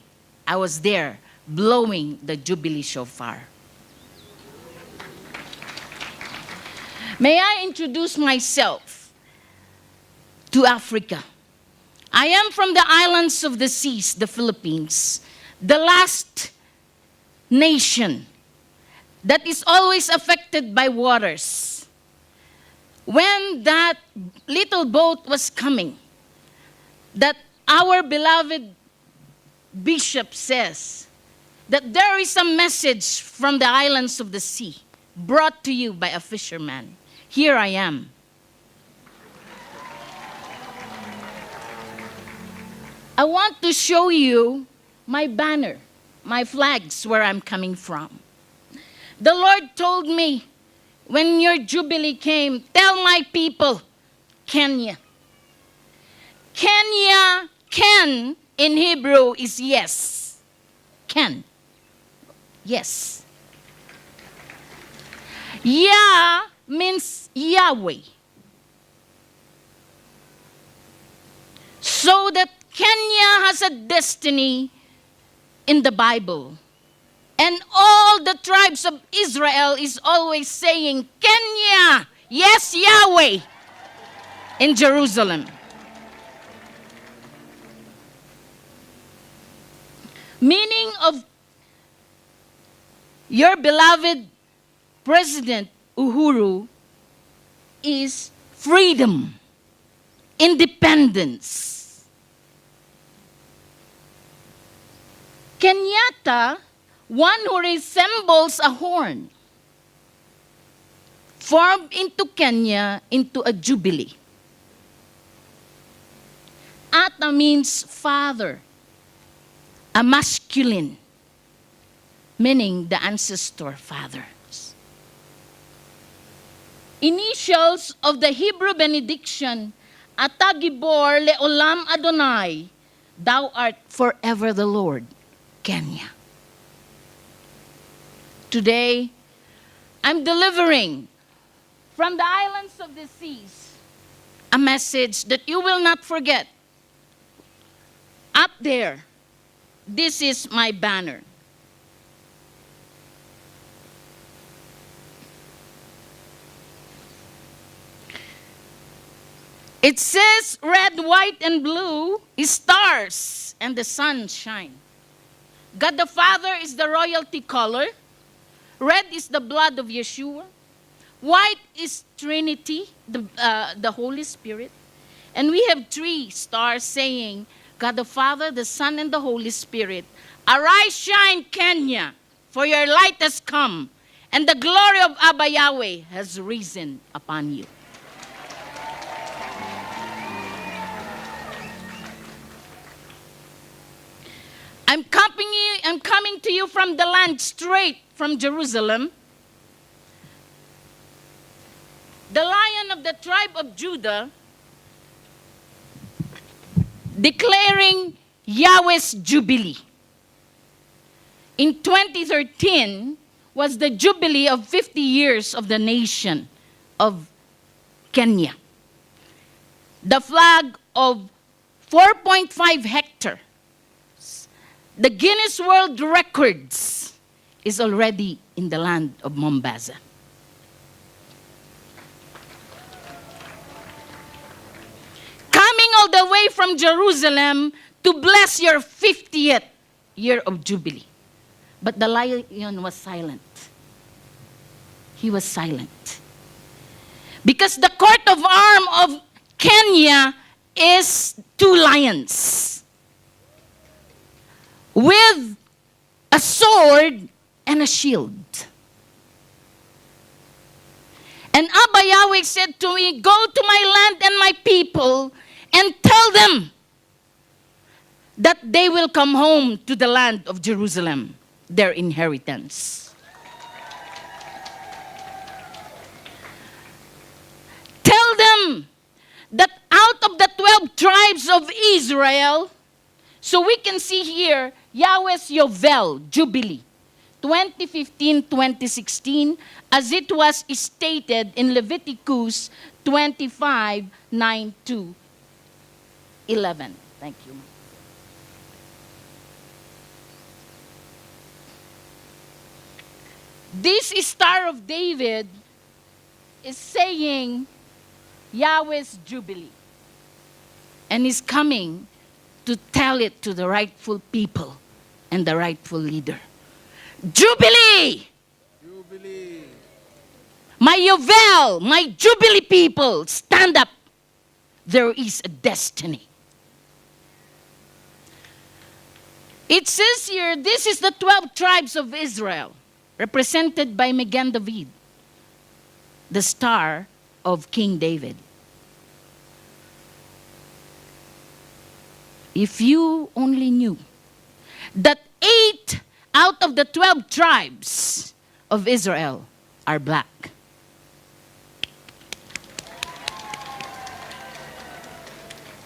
[SPEAKER 17] I was there blowing the Jubilee shofar. May I introduce myself to Africa. I am from the islands of the seas, the Philippines, the last nation that is always affected by waters. When that little boat was coming, that our beloved bishop says that there is a message from the islands of the sea brought to you by a fisherman. Here I am. I want to show you my banner, my flags, where I'm coming from. The Lord told me, when your Jubilee came, tell my people, Kenya. Kenya, Ken in Hebrew is yes. Ken, yes. Yah means Yahweh. So that Kenya has a destiny in the Bible. And all the tribes of Israel is always saying, Kenya, yes, Yahweh, in Jerusalem. Meaning of your beloved President Uhuru is freedom, independence. Kenyatta, one who resembles a horn, formed into Kenya into a jubilee. Ata means father, a masculine, meaning the ancestor fathers. Initials of the Hebrew benediction, Atagibor leolam Adonai, thou art forever the Lord, Kenya. Today, I'm delivering from the islands of the seas a message that you will not forget. Up there, this is my banner. It says red, white, and blue is stars and the sun shine. God the Father is the royalty color. Red is the blood of Yeshua. White is Trinity, the Holy Spirit. And we have 3 stars saying, God the Father, the Son, and the Holy Spirit. Arise, shine, Kenya, for your light has come, and the glory of Abba Yahweh has risen upon you. I'm coming to you from the land straight from Jerusalem. The Lion of the tribe of Judah, declaring Yahweh's Jubilee. In 2013 was the Jubilee of 50 years of the nation of Kenya. The flag of 4.5 hectares. The Guinness World Records is already in the land of Mombasa. Coming all the way from Jerusalem to bless your 50th year of Jubilee. But the lion was silent. He was silent. Because the coat of arms of Kenya is 2 lions. With a sword and a shield. And Abba Yahweh said to me, go to my land and my people and tell them that they will come home to the land of Jerusalem, their inheritance. Tell them that out of the 12 tribes of Israel, so we can see here, Yahweh's Yovel, Jubilee, 2015-2016, as it was stated in Leviticus 25:9-11. Thank you. This Star of David is saying Yahweh's Jubilee, and is coming to tell it to the rightful people and the rightful leader. Jubilee! Jubilee! My Yovel, my Jubilee people, stand up. There is a destiny. It says here, this is the 12 tribes of Israel, represented by Magen David, the star of King David. If you only knew that 8 out of the 12 tribes of Israel are black.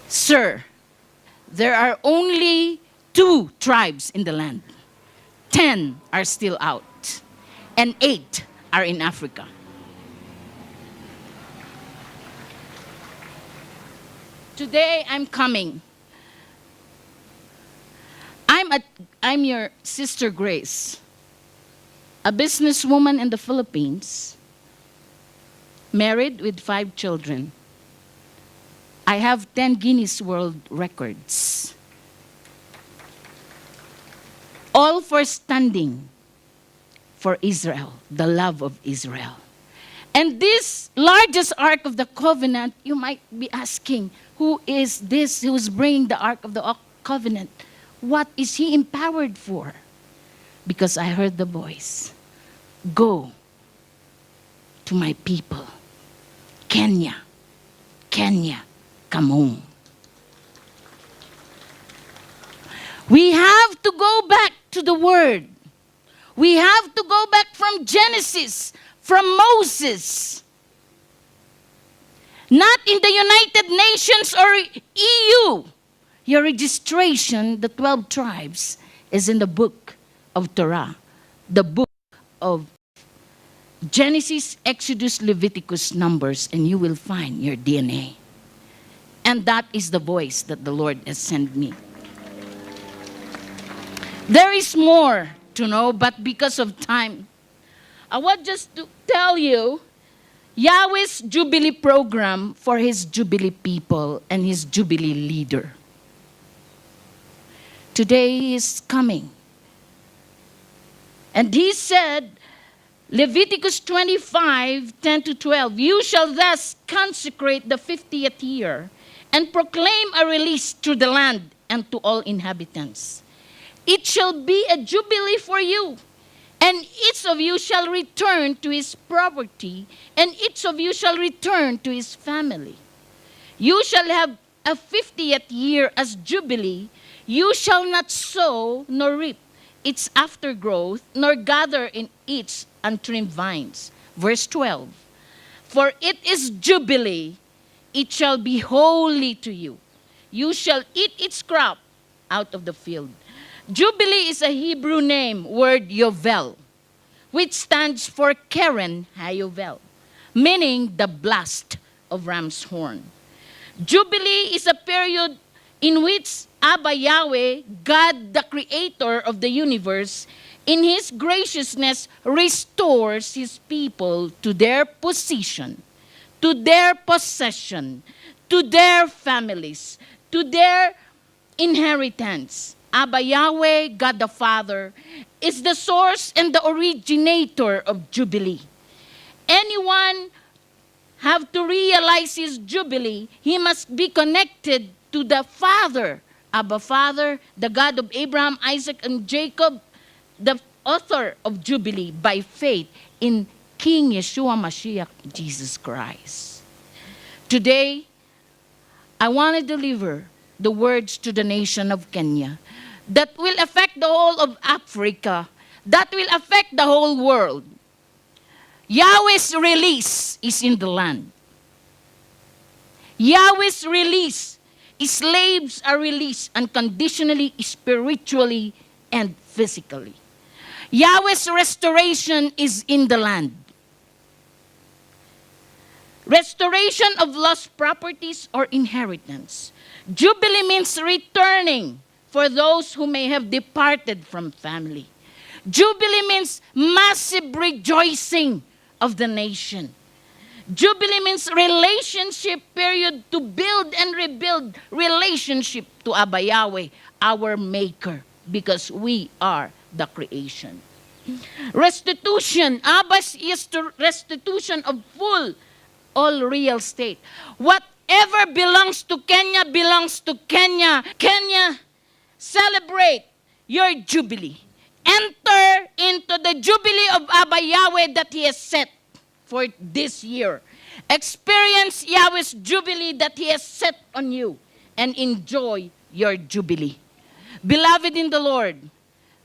[SPEAKER 17] Sir, there are only 2 tribes in the land. 10 are still out, and 8 are in Africa. Today I'm coming. I'm your sister Grace, a businesswoman in the Philippines, married with 5 children. I have 10 Guinness World Records. All for standing for Israel, the love of Israel. And this largest Ark of the Covenant, you might be asking, who is this who's bringing the Ark of the Covenant? What is he empowered for? Because I heard the voice, go to my people. Kenya, Kenya, come home. We have to go back to the Word. We have to go back from Genesis, from Moses. not in the United Nations or EU. Your registration, the 12 tribes, is in the book of Torah, the book of Genesis, Exodus, Leviticus, Numbers, and you will find your DNA. And that is the voice that the Lord has sent me. There is more to know, but because of time, I want just to tell you Yahweh's Jubilee program for his Jubilee people and his Jubilee leader. Today he is coming. And he said, Leviticus 25, 10 to 12, you shall thus consecrate the 50th year and proclaim a release through the land and to all inhabitants. It shall be a jubilee for you, and each of you shall return to his property, and each of you shall return to his family. You shall have a 50th year as jubilee. You shall not sow nor reap its aftergrowth, nor gather in its untrimmed vines. Verse 12. For it is jubilee, it shall be holy to you. You shall eat its crop out of the field. Jubilee is a Hebrew name, word Yovel, which stands for Keren Hayovel, meaning the blast of ram's horn. Jubilee is a period in which Abba Yahweh, God the creator of the universe, in his graciousness restores his people to their position, to their possession, to their families, to their inheritance. Abba Yahweh, God the Father, is the source and the originator of Jubilee. Anyone have to realize his Jubilee, he must be connected to the Father, Abba Father, the God of Abraham, Isaac, and Jacob, the author of Jubilee, by faith in King Yeshua Mashiach, Jesus Christ. Today, I want to deliver the words to the nation of Kenya that will affect the whole of Africa, that will affect the whole world. Yahweh's release is in the land. Yahweh's release, slaves are released unconditionally, spiritually, and physically. Yahweh's restoration is in the land. Restoration of lost properties or inheritance. Jubilee means returning for those who may have departed from family. Jubilee means massive rejoicing of the nation. Jubilee means relationship period to build and rebuild relationship to Abba Yahweh, our maker, because we are the creation. Restitution, Abba's is the restitution of full, all real estate. Whatever belongs to Kenya belongs to Kenya. Kenya, celebrate your Jubilee. Enter into the Jubilee of Abba Yahweh that he has set for this year. Experience Yahweh's Jubilee that he has set on you and enjoy your Jubilee. Beloved in the Lord,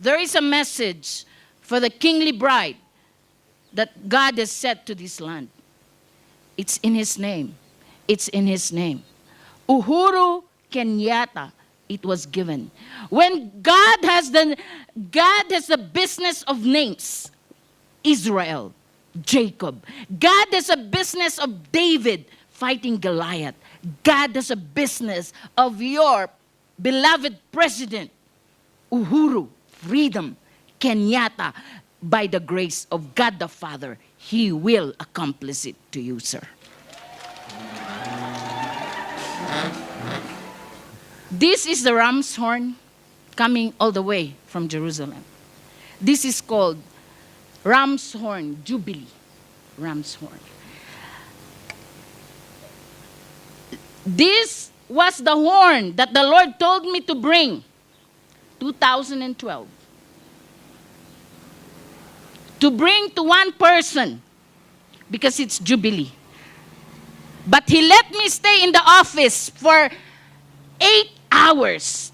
[SPEAKER 17] there is a message for the kingly bride that God has set to this land. It's in his name. It's in his name. Uhuru Kenyatta, it was given. When God has the business of names, Israel, Jacob. God has a business of David fighting Goliath. God has a business of your beloved president, Uhuru, Freedom, Kenyatta. By the grace of God the Father, he will accomplish it to you, sir. This is the ram's horn coming all the way from Jerusalem. This is called ram's horn jubilee. Ram's horn. This was the horn that the Lord told me to bring 2012. To bring to one person because it's jubilee. But he let me stay in the office for 8 hours.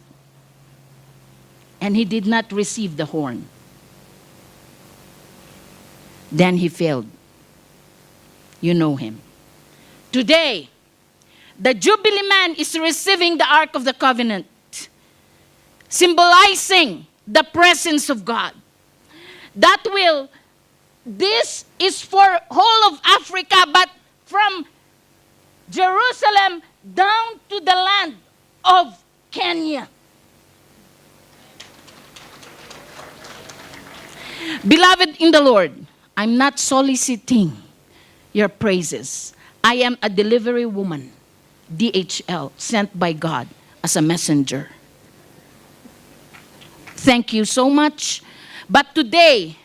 [SPEAKER 17] And he did not receive the horn. Then he failed. You know him. Today, the Jubilee man is receiving the Ark of the Covenant, symbolizing the presence of God. This is for whole of Africa, but from Jerusalem down to the land of Kenya. Beloved in the Lord, I'm not soliciting your praises. I am a delivery woman, DHL, sent by God as a messenger. Thank you so much. But today,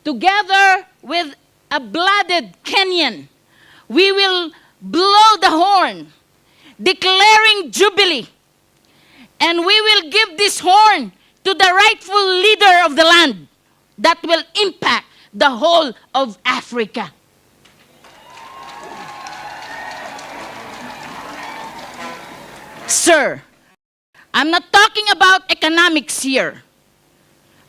[SPEAKER 17] together with a blooded Kenyan, we will blow the horn, declaring Jubilee. And we will give this horn to the rightful leader of the land that will impact the whole of Africa. Sir, I'm not talking about economics here.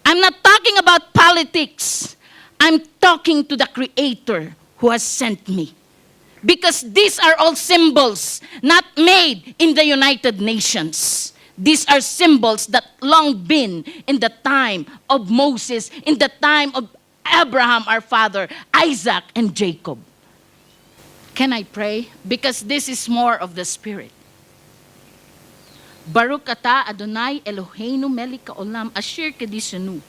[SPEAKER 17] I'm not talking about politics. I'm talking to the Creator who has sent me. Because these are all symbols not made in the United Nations. These are symbols that long been in the time of Moses, in the time of Abraham, our father, Isaac, and Jacob. Can I pray? Because this is more of the Spirit. Baruch ata Adonai Eloheinu melech haolam asher kedishanu.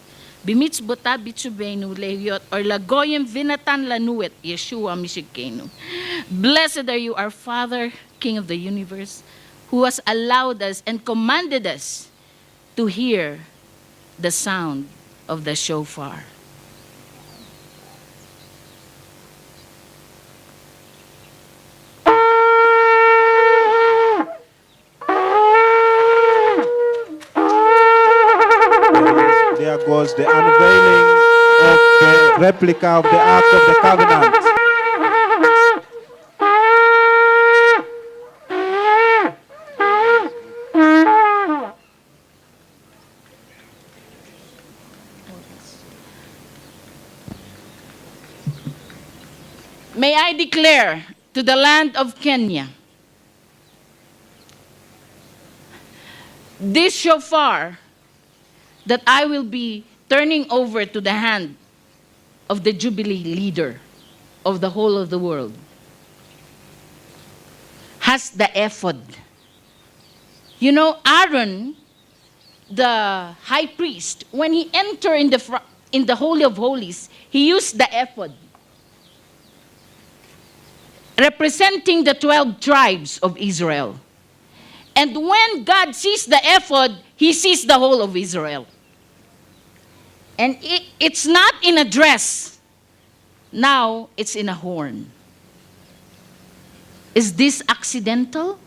[SPEAKER 17] Bimitz bota bitzubenu lehiyot or lagoyim vinatan lanuet Yeshua Mishikenu. Blessed are you, our Father, King of the universe, who has allowed us and commanded us to hear the sound of the shofar.
[SPEAKER 8] There goes the unveiling of the replica of the Ark of the Covenant.
[SPEAKER 17] May I declare to the land of Kenya, this shofar that I will be turning over to the hand of the Jubilee leader of the whole of the world has the ephod. You know, Aaron, the high priest, when he entered in the Holy of Holies, he used the ephod, representing the 12 tribes of Israel. And when God sees the ephod, he sees the whole of Israel. And it's not in a dress. Now it's in a horn. Is this accidental,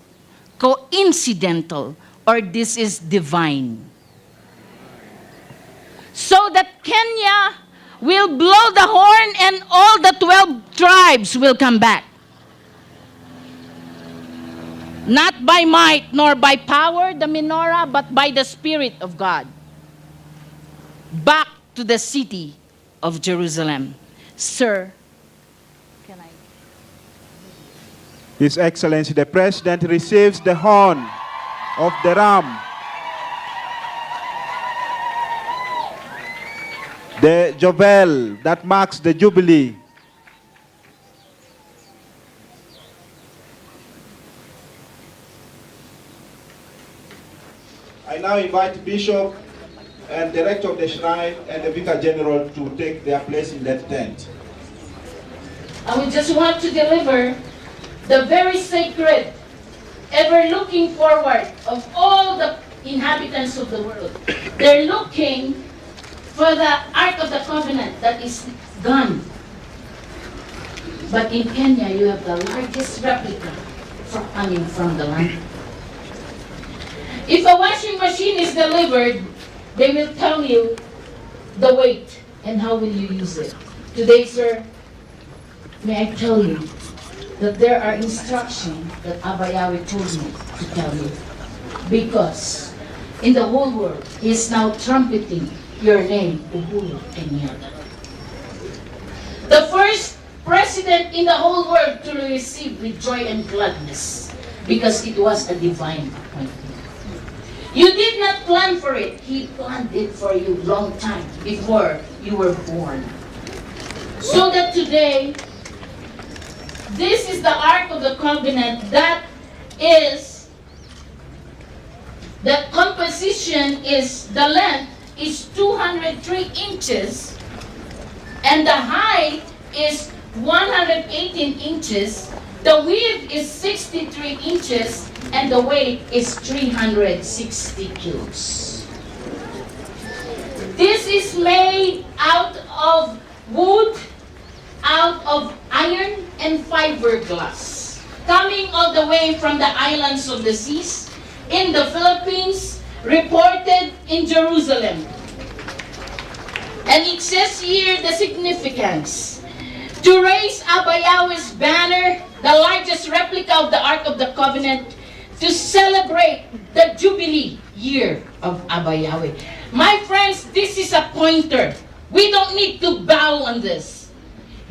[SPEAKER 17] coincidental, or this is divine? So that Kenya will blow the horn and all the 12 tribes will come back. Not by might nor by power, the menorah, but by the Spirit of God. Back to the city of Jerusalem. Sir, can I?
[SPEAKER 8] His Excellency, the President receives the horn of the ram. The Jovel that marks the Jubilee. I now invite Bishop and Director of the Shrine and the Vicar General to take their place in that tent.
[SPEAKER 17] I would just want to deliver the very sacred, ever looking forward of all the inhabitants of the world. They're looking for the Ark of the Covenant that is gone. But in Kenya, you have the largest replica coming from the land. If a washing machine is delivered, they will tell you the weight and how will you use it. Today, sir, may I tell you that there are instructions that Abba Yahweh told me to tell you. Because in the whole world, he is now trumpeting your name, Uhuru Kenyatta. The first president in the whole world to receive with joy and gladness because it was a divine appointment. You did not plan for it. He planned it for you long time before you were born. So that today, this is the Ark of the Covenant. That is, the composition is, the length is 203 inches, and the height is 118 inches, the width is 63 inches, and the weight is 360 kilos. This is made out of wood, out of iron and fiberglass, coming all the way from the islands of the seas, in the Philippines, reported in Jerusalem. And it says here the significance. To raise Abba Yahweh's banner, the largest replica of the Ark of the Covenant, to celebrate the Jubilee year of Abba Yahweh. My friends, this is a pointer. We don't need to bow on this.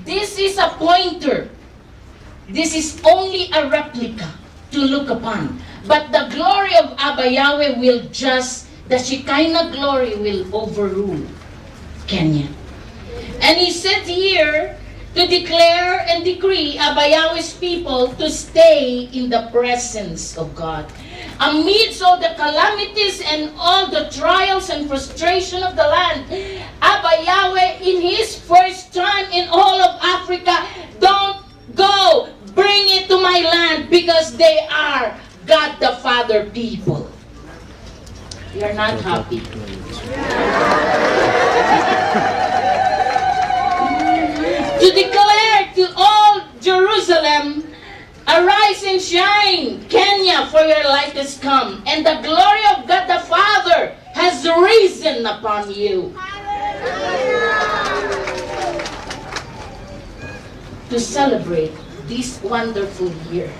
[SPEAKER 17] This is a pointer. This is only a replica to look upon. But the glory of Abba Yahweh will just, the Shekinah glory will overrule Kenya. And he said here, to declare and decree Abba Yahweh's people to stay in the presence of God. Amidst all the calamities and all the trials and frustration of the land, Abba Yahweh, in his first time in all of Africa, don't go, bring it to my land, because they are God the Father people. You're not happy. To declare to all Jerusalem, arise and shine, Kenya, for your light has come, and the glory of God the Father has risen upon you. To celebrate this wonderful year,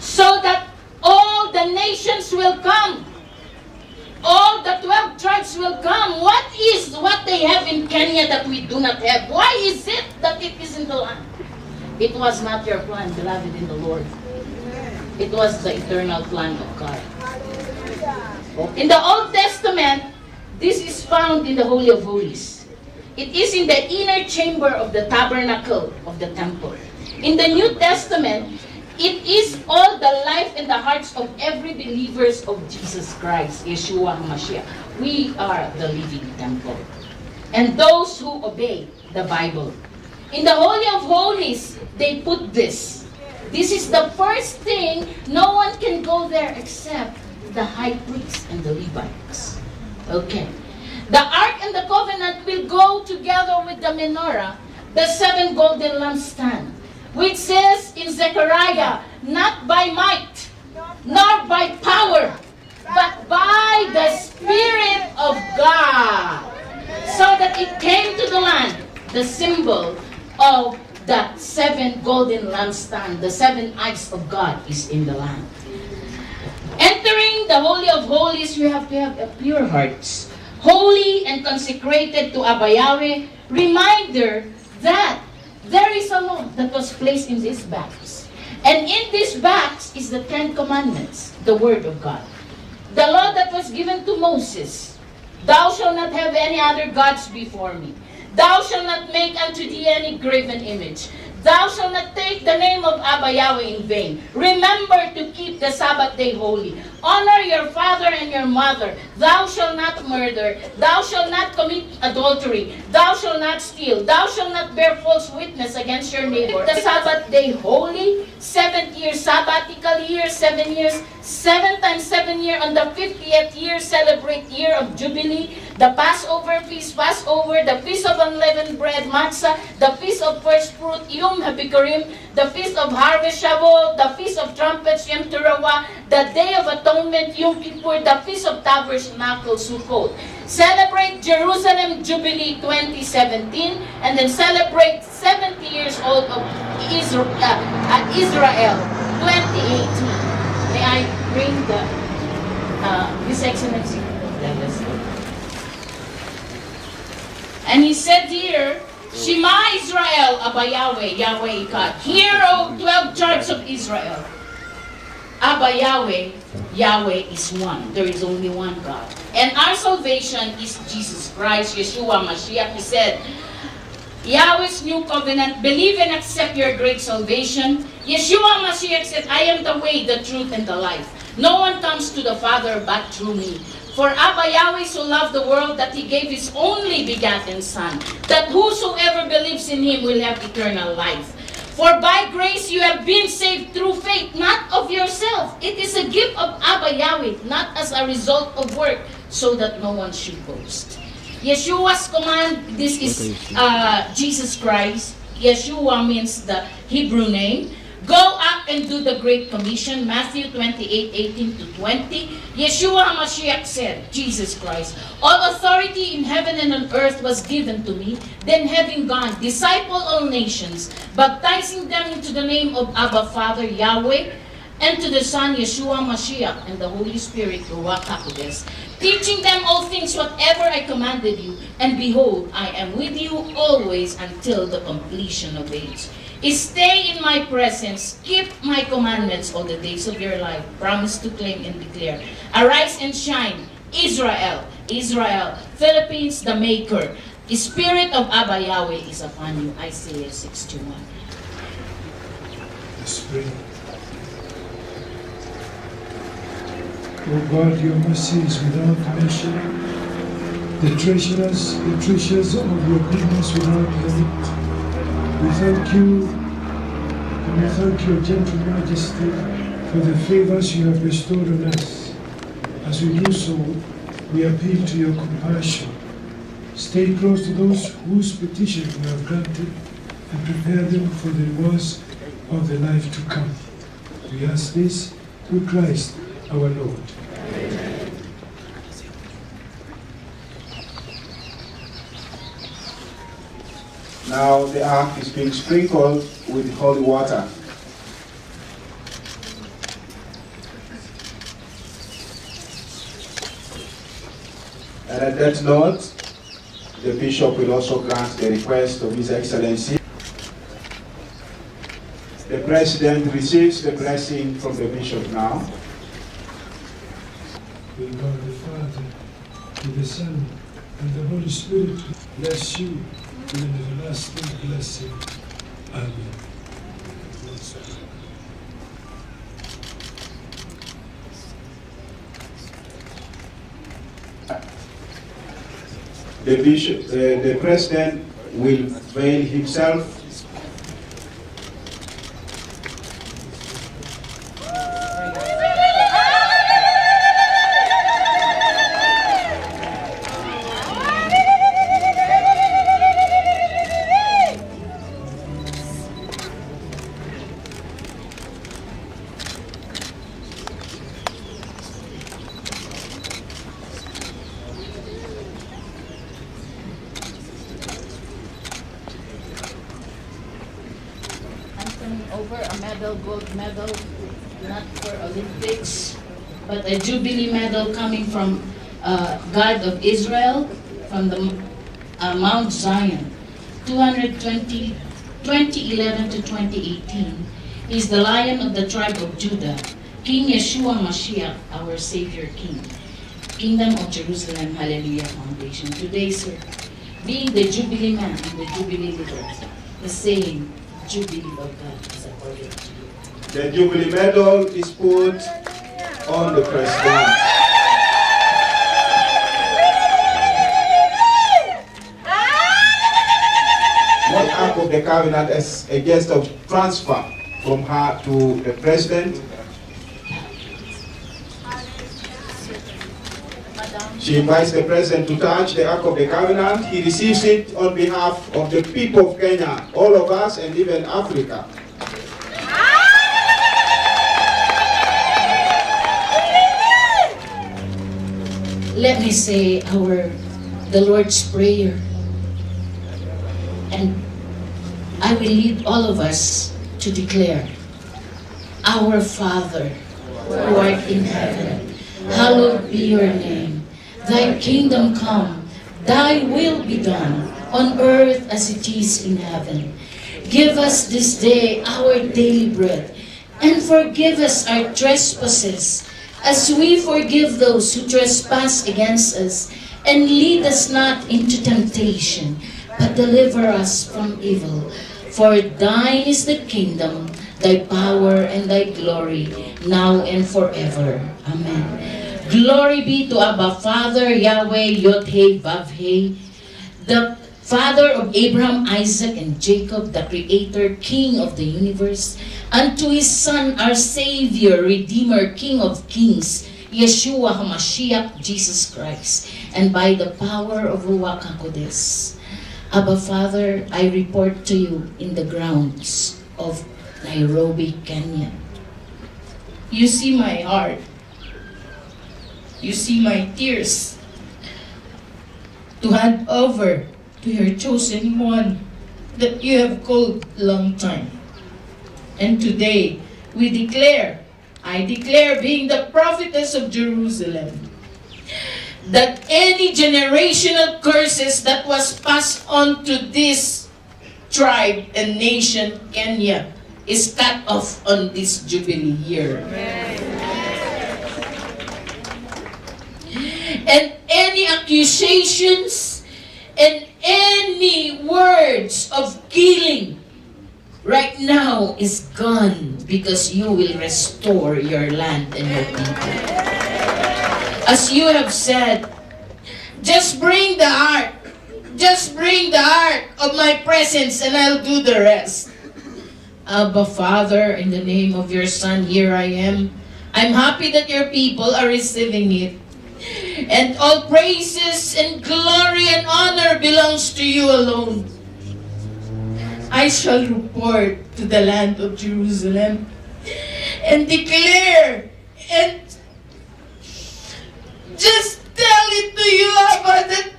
[SPEAKER 17] so that all the nations will come. All the 12 tribes will come. What is what they have in Kenya that we do not have? Why is it that it is in the land? It was not your plan, beloved in the Lord. It was the eternal plan of God. In the Old Testament, this is found in the Holy of Holies. It is in the inner chamber of the tabernacle of the temple. In the New Testament, it is all the life and the hearts of every believers of Jesus Christ, Yeshua HaMashiach. We are the living temple. And those who obey the Bible. In the Holy of Holies, they put this. This is the first thing. No one can go there except the high priest and the Levites. Okay. The Ark and the Covenant will go together with the menorah, the 7 golden lampstands, which says in Zechariah, not by might, nor by power, but by the Spirit of God. So that it came to the land, the symbol of the 7 golden lampstands, the 7 eyes of God is in the land. Entering the Holy of Holies, you have to have a pure hearts, holy and consecrated to Abba Yahweh. Reminder that there is a law that was placed in this box. And in this box is the 10 Commandments, the Word of God. The law that was given to Moses. Thou shalt not have any other gods before me. Thou shalt not make unto thee any graven image. Thou shalt not take the name of Abba Yahweh in vain. Remember to keep the Sabbath day holy. Honor your father and your mother. Thou shalt not murder. Thou shalt not commit adultery. Thou shalt not steal. Thou shalt not bear false witness against your neighbor. The Sabbath day holy. 7th year sabbatical year, 7 years. 7 times 7 year, on the 50th year, celebrate year of Jubilee. The Passover feast, Passover, the Feast of Unleavened Bread, Matzah, the Feast of First Fruit, Yom HaBikurim, the Feast of Harvest, Shavuot, the Feast of Trumpets, Yom Teruah, the Day of Atonement, Yom Kippur, the Feast of Tabernacles, Sukkot. Celebrate Jerusalem Jubilee 2017, and then celebrate 70 years old of Israel 2018. May I bring the His Excellency? And he said here, Shema Israel, Abba Yahweh, Yahweh Echad. Hear, O 12 tribes of Israel. Abba Yahweh, Yahweh is one. There is only one God. And our salvation is Jesus Christ, Yeshua Mashiach. He said, Yahweh's new covenant, believe and accept your great salvation. Yeshua Mashiach said, I am the way, the truth, and the life. No one comes to the Father but through me. For Abba Yahweh so loved the world that he gave his only begotten Son, that whosoever believes in him will have eternal life. For by grace you have been saved through faith, not of yourself. It is a gift of Abba Yahweh, not as a result of work, so that no one should boast. Yeshua's command, this is Jesus Christ. Yeshua means the Hebrew name. Go up and do the Great Commission, Matthew 28:18-20. Yeshua HaMashiach said, Jesus Christ, all authority in heaven and on earth was given to me. Then having gone, disciple all nations, baptizing them into the name of Abba Father Yahweh, and to the Son Yeshua Mashiach, and the Holy Spirit, Ruach HaKodesh, teaching them all things whatever I commanded you, and behold, I am with you always until the completion of age. Stay in my presence, keep my commandments all the days of your life. Promise to claim and declare. Arise and shine, Israel, Israel, Philippines, the maker. The spirit of Abba Yahweh is upon you. Isaiah 61.
[SPEAKER 3] Let's pray. O God, your mercy is without measure. The treasures of your goodness without limit. We thank you, and we thank your gentle majesty for the favors you have bestowed on us. As we do so, we appeal to your compassion. Stay close to those whose petition you have granted and prepare them for the rewards of the life to come. We ask this through Christ our Lord. Amen.
[SPEAKER 8] Now the ark is being sprinkled with holy water. And at that note, the bishop will also grant the request of His Excellency. The President receives the blessing from the bishop now.
[SPEAKER 3] May God the Father, and the Son, and the Holy Spirit bless you with an everlasting blessing. Amen.
[SPEAKER 8] The bishop, the President will veil himself.
[SPEAKER 17] Over a medal, gold medal, not for Olympics, but a Jubilee medal coming from God of Israel, from the Mount Zion, 2011 to 2018. He's the Lion of the tribe of Judah, King Yeshua Mashiach, our Savior King. Kingdom of Jerusalem, Hallelujah Foundation. Today, sir, being the Jubilee man and the Jubilee leader, the same Jubilee of God is according to you.
[SPEAKER 8] The Jubilee medal is put on the President. One act of the Covenant as a guest of transfer from her to the President. She invites the President to touch the Ark of the Covenant. He receives it on behalf of the people of Kenya, all of us, and even Africa.
[SPEAKER 17] Let me say the Lord's Prayer, and I will lead all of us to declare, Our Father, who art in heaven, hallowed be your name. Thy kingdom come, thy will be done, on earth as it is in heaven. Give us this day our daily bread, and forgive us our trespasses, as we forgive those who trespass against us. And lead us not into temptation, but deliver us from evil. For thine is the kingdom, thy power, and thy glory, now and forever. Amen. Glory be to Abba Father, Yahweh, Yod-Heh, Vav-Heh, the Father of Abraham, Isaac, and Jacob, the Creator, King of the universe, unto his Son, our Savior, Redeemer, King of kings, Yeshua HaMashiach, Jesus Christ, and by the power of Ruach HaKodesh. Abba Father, I report to you in the grounds of Nairobi, Kenya. You see my heart. You see my tears. To hand over to your chosen one that you have called long time. And today, I declare, being the prophetess of Jerusalem, that any generational curses that was passed on to this tribe and nation, Kenya, is cut off on this Jubilee year. And any accusations and any words of killing right now is gone, because you will restore your land and your people. As you have said, just bring the ark. Just bring the ark of my presence and I'll do the rest. Abba Father, in the name of your Son, here I am. I'm happy that your people are receiving it. And all praises and glory and honor belongs to you alone. I shall report to the land of Jerusalem and declare and just tell it to you about the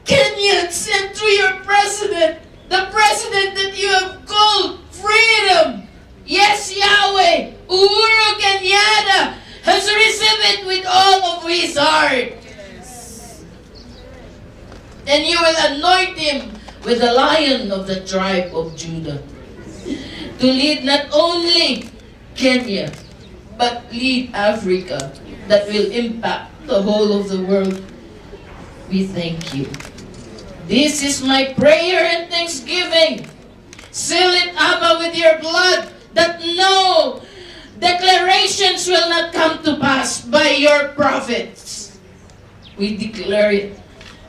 [SPEAKER 17] Kenyans and through your president, the president that you have called freedom. Yes, Yahweh, Uhuru Kenyatta has received it with all of his heart. And you will anoint him with the Lion of the tribe of Judah, to lead not only Kenya, but lead Africa, that will impact the whole of the world. We thank you. This is my prayer and thanksgiving. Seal it, Abba, with your blood, that no declarations will not come to pass by your prophets. We declare it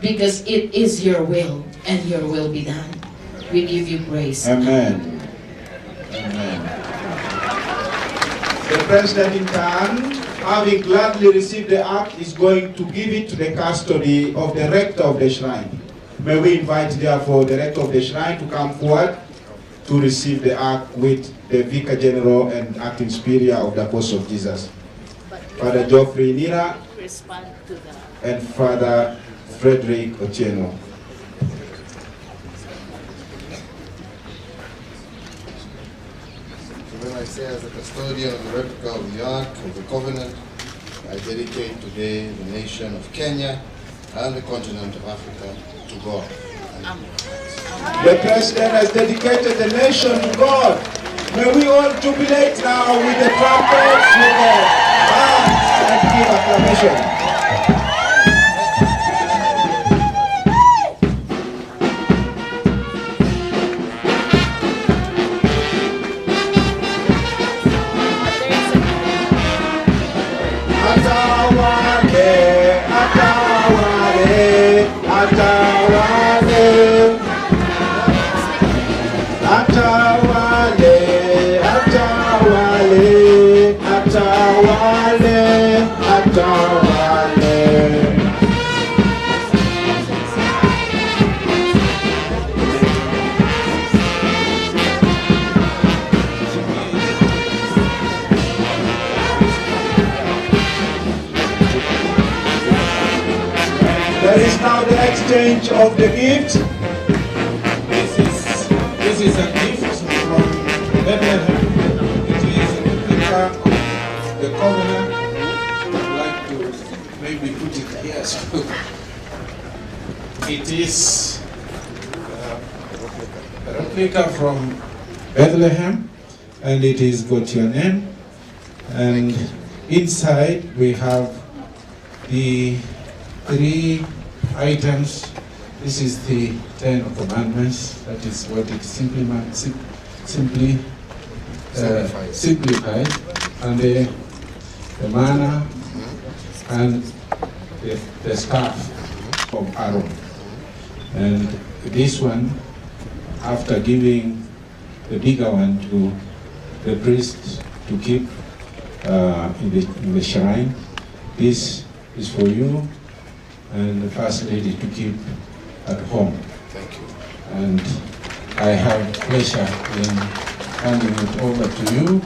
[SPEAKER 17] because it is your will, and your will be done. We give you praise.
[SPEAKER 8] Amen. Amen. The president in turn, having gladly received the ark, is going to give it to the custody of the rector of the shrine. May we invite, therefore, the rector of the shrine to come forward to receive the ark with the Vicar General and Acting Superior of the Apostle of Jesus, Father Geoffrey Nira and Father Frederick Otieno.
[SPEAKER 18] When I say as the custodian of the replica of the Ark of the Covenant, I dedicate today the nation of Kenya and the continent of Africa to God.
[SPEAKER 8] The President has dedicated the nation to God. May we all jubilate now with the trumpets, with the hands, and give acclamation. There is now the exchange of the gift. This is a gift from Bethlehem. It is a replica of the covenant. I'd like to maybe put it here. So it is a replica from Bethlehem, and it is got your name
[SPEAKER 16] And inside we have the 3 items. This is the 10 Commandments. That is what it simplified. And the manna and the staff of Aaron. And this one, after giving the bigger one to the priest to keep in the shrine, this is for you and the First Lady to keep at home.
[SPEAKER 18] Thank you.
[SPEAKER 16] And I have pleasure in handing it over to you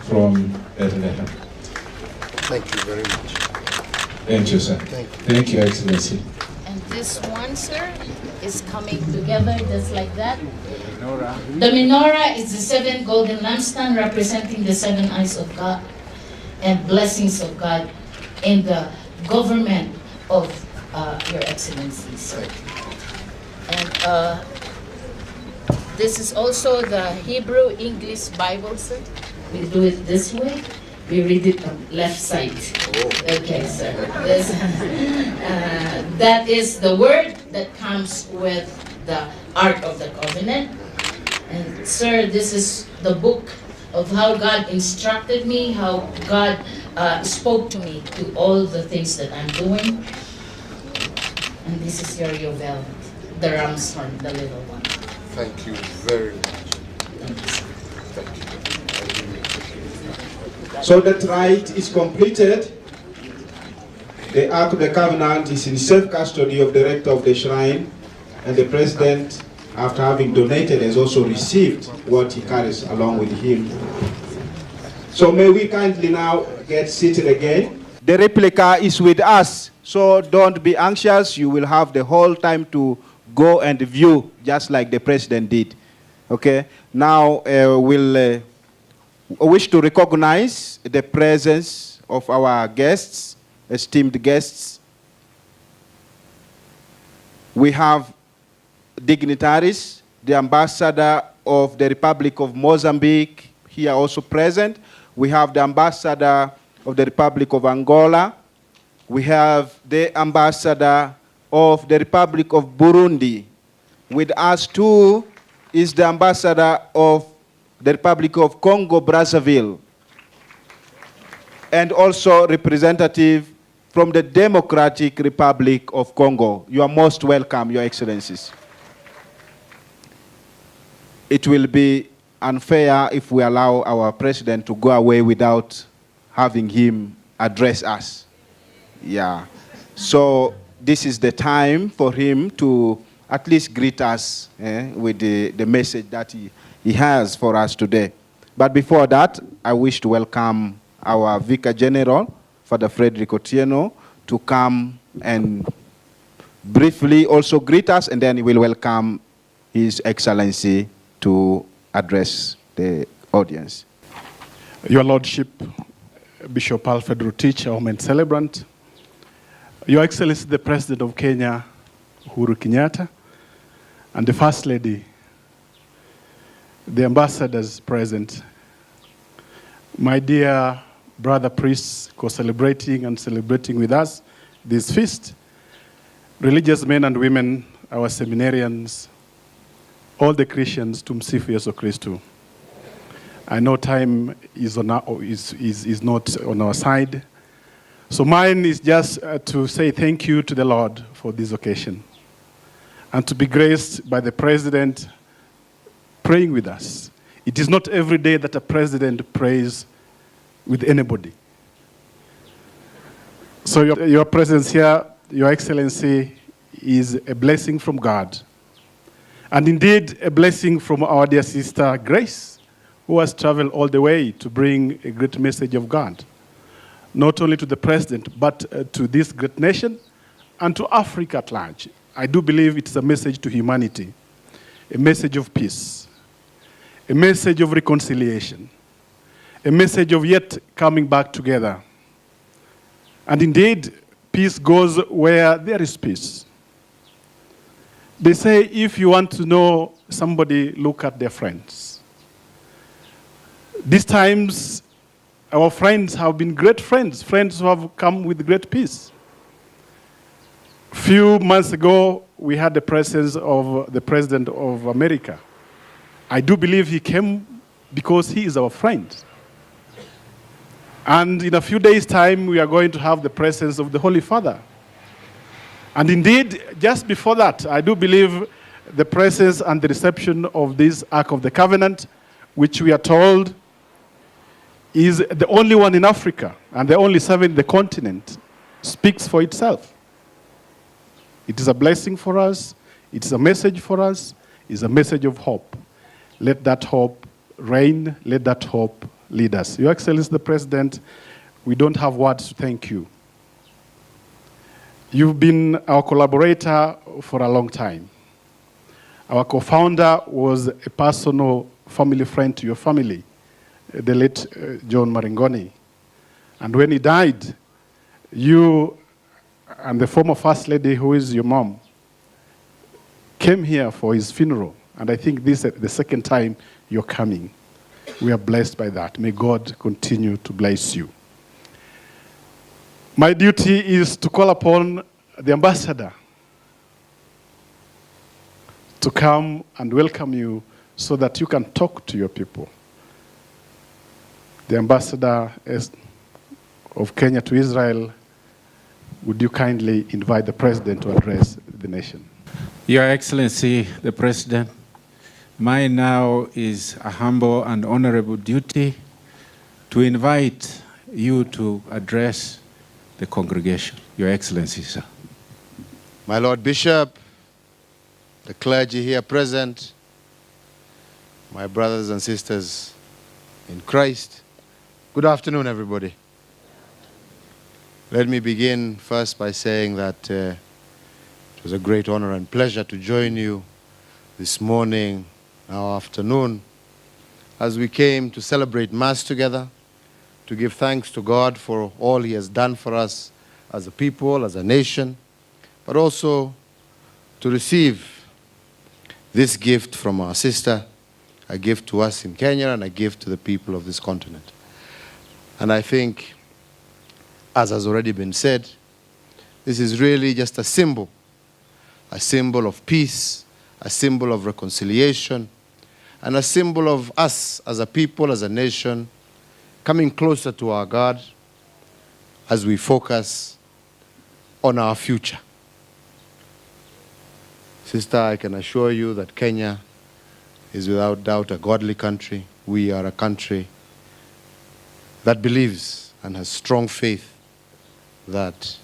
[SPEAKER 16] from Bethlehem.
[SPEAKER 18] Thank you very much.
[SPEAKER 16] Thank you, sir.
[SPEAKER 18] Thank you.
[SPEAKER 16] Thank you, Excellency.
[SPEAKER 17] And this one, sir, is coming together just like that. The menorah is the 7 golden lampstand representing the 7 eyes of God and blessings of God in the government of Your Excellencies. And this is also the Hebrew English Bible, sir. We do it this way. We read it on left side. Okay, sir. This, that is the word that comes with the Ark of the Covenant. And sir, this is the book of how God instructed me, how God spoke to me to all the things that I'm doing. And this is your Yovel, the ram's horn, the little one.
[SPEAKER 18] Thank you very much. Thank you.
[SPEAKER 8] So that rite is completed. The Ark of the Covenant is in safe custody of the rector of the shrine, and the president, after having donated, has also received what he carries along with him. So may we kindly now get seated again. The replica is with us, so don't be anxious. You will have the whole time to go and view, just like the president did. Okay? Now we'll wish to recognize the presence of our guests, esteemed guests. We have dignitaries, the ambassador of the Republic of Mozambique here also present. We have the ambassador of the Republic of Angola. We have the ambassador of the Republic of Burundi. With us too is the ambassador of the Republic of Congo, Brazzaville, and also representative from the Democratic Republic of Congo. You are most welcome, Your Excellencies. It will be unfair if we allow our president to go away without having him address us. Yeah. So this is the time for him to at least greet us with the message that he has for us today. But before that, I wish to welcome our Vicar General, Father Frederick Otieno, to come and briefly also greet us, and then he will welcome His Excellency to address the audience.
[SPEAKER 9] Your Lordship, Bishop Alfred Rotich, our main celebrant, Your Excellency, the President of Kenya, Uhuru Kenyatta, and the First Lady, the ambassadors present, my dear brother priests co-celebrating and celebrating with us this feast, religious men and women, our seminarians, all the Christians, Tumsifu Yesu Kristu. I know time is not on our side, so mine is just to say thank you to the Lord for this occasion, and to be graced by the President praying with us. It is not every day that a president prays with anybody. So your presence here, Your Excellency, is a blessing from God. And indeed, a blessing from our dear sister Grace, who has traveled all the way to bring a great message of God, not only to the President, but to this great nation and to Africa at large. I do believe it's a message to humanity, a message of peace, a message of reconciliation, a message of yet coming back together. And indeed, peace goes where there is peace. They say if you want to know somebody, look at their friends. These times
[SPEAKER 19] Our friends have been great friends, friends who have come with great peace. A few months ago, we had the presence of the President of America. I do believe he came because he is our friend. And in a few days' time, we are going to have the presence of the Holy Father. And indeed, just before that, I do believe the presence and the reception of this Ark of the Covenant, which we are told is the only one in Africa and the only serving the continent, speaks for itself. It is a blessing for us. It is a message for us. It is a message of hope. Let that hope reign. Let that hope lead us. Your Excellency the President, we don't have words to thank you. You've been our collaborator for a long time. Our co-founder was a personal family friend to your family, the late John Maringoni. And when he died, you and the former First Lady, who is your mom, came here for his funeral. And I think this is the second time you're coming. We are blessed by that. May God continue to bless you. My duty is to call upon the ambassador to come and welcome you so that you can talk to your people. The ambassador of Kenya to Israel, would you kindly invite the President to address the nation?
[SPEAKER 16] Your Excellency, the President, mine now is a humble and honorable duty to invite you to address the congregation. Your Excellency, sir.
[SPEAKER 18] My Lord Bishop, the clergy here present, my brothers and sisters in Christ, good afternoon, everybody. Let me begin first by saying that it was a great honor and pleasure to join you this morning, now afternoon, as we came to celebrate Mass together, to give thanks to God for all He has done for us as a people, as a nation, but also to receive this gift from our sister, a gift to us in Kenya and a gift to the people of this continent. And I think, as has already been said, this is really just a symbol of peace, a symbol of reconciliation, and a symbol of us as a people, as a nation, coming closer to our God as we focus on our future. Sister, I can assure you that Kenya is without doubt a godly country. We are a country that believes and has strong faith that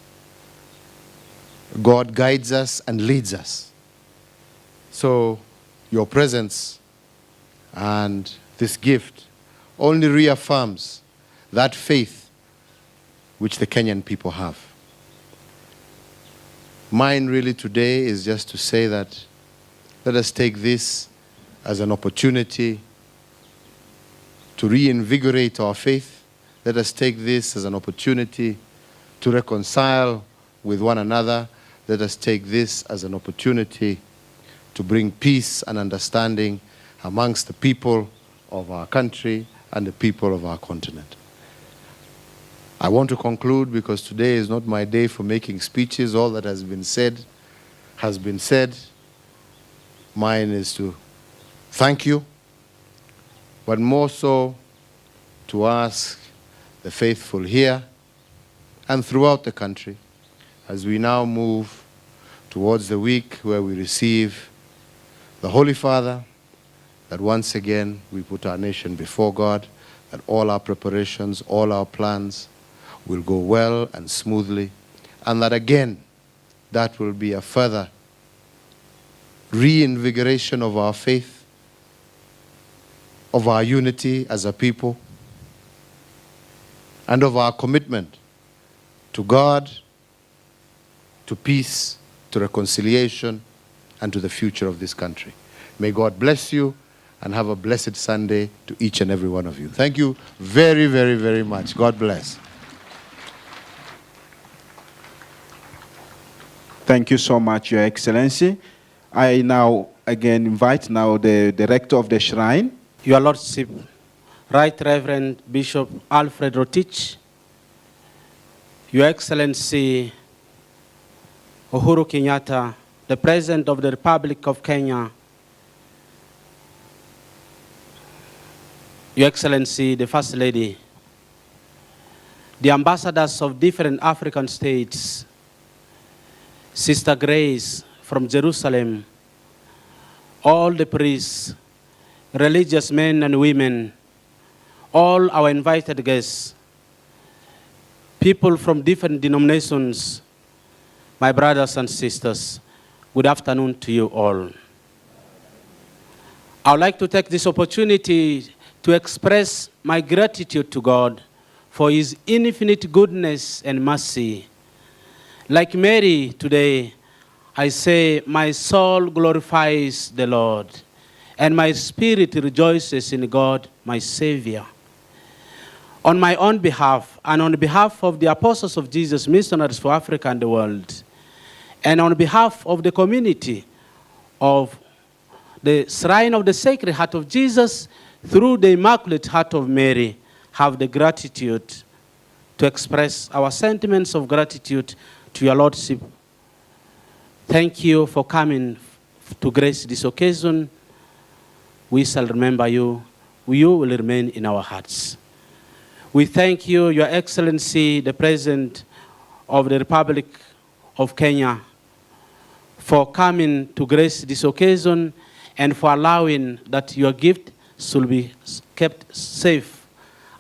[SPEAKER 18] God guides us and leads us. So your presence and this gift only reaffirms that faith which the Kenyan people have. Mine really today is just to say that let us take this as an opportunity to reinvigorate our faith. Let us take this as an opportunity to reconcile with one another. Let us take this as an opportunity to bring peace and understanding amongst the people of our country and the people of our continent. I want to conclude because today is not my day for making speeches. All that has been said has been said. Mine is to thank you, but more so to ask the faithful here and throughout the country as we now move towards the week where we receive the Holy Father, that once again we put our nation before God, that all our preparations, all our plans will go well and smoothly, and that again, that will be a further reinvigoration of our faith, of our unity as a people, and of our commitment to God, to peace, to reconciliation, and to the future of this country. May God bless you and have a blessed Sunday to each and every one of you. Thank you very, very, very much. God bless.
[SPEAKER 8] Thank you so much, Your Excellency. I now again invite now the director of the shrine.
[SPEAKER 1] Your Lordship, Right Reverend Bishop Alfred Rotich, Your Excellency Uhuru Kenyatta, the President of the Republic of Kenya, Your Excellency, the First Lady, the ambassadors of different African states, Sister Grace from Jerusalem, all the priests, religious men and women, all our invited guests, people from different denominations, my brothers and sisters, good afternoon to you all. I would like to take this opportunity to express my gratitude to God for His infinite goodness and mercy. Like Mary today, I say, my soul glorifies the Lord, and my spirit rejoices in God, my Savior. On my own behalf, and on behalf of the Apostles of Jesus, Missionaries for Africa and the World, and on behalf of the community of the Shrine of the Sacred Heart of Jesus, through the Immaculate Heart of Mary, have the gratitude to express our sentiments of gratitude to your Lordship. Thank you for coming to grace this occasion. We shall remember you. You will remain in our hearts. We thank you, Your Excellency, the President of the Republic of Kenya, for coming to grace this occasion and for allowing that your gift should be kept safe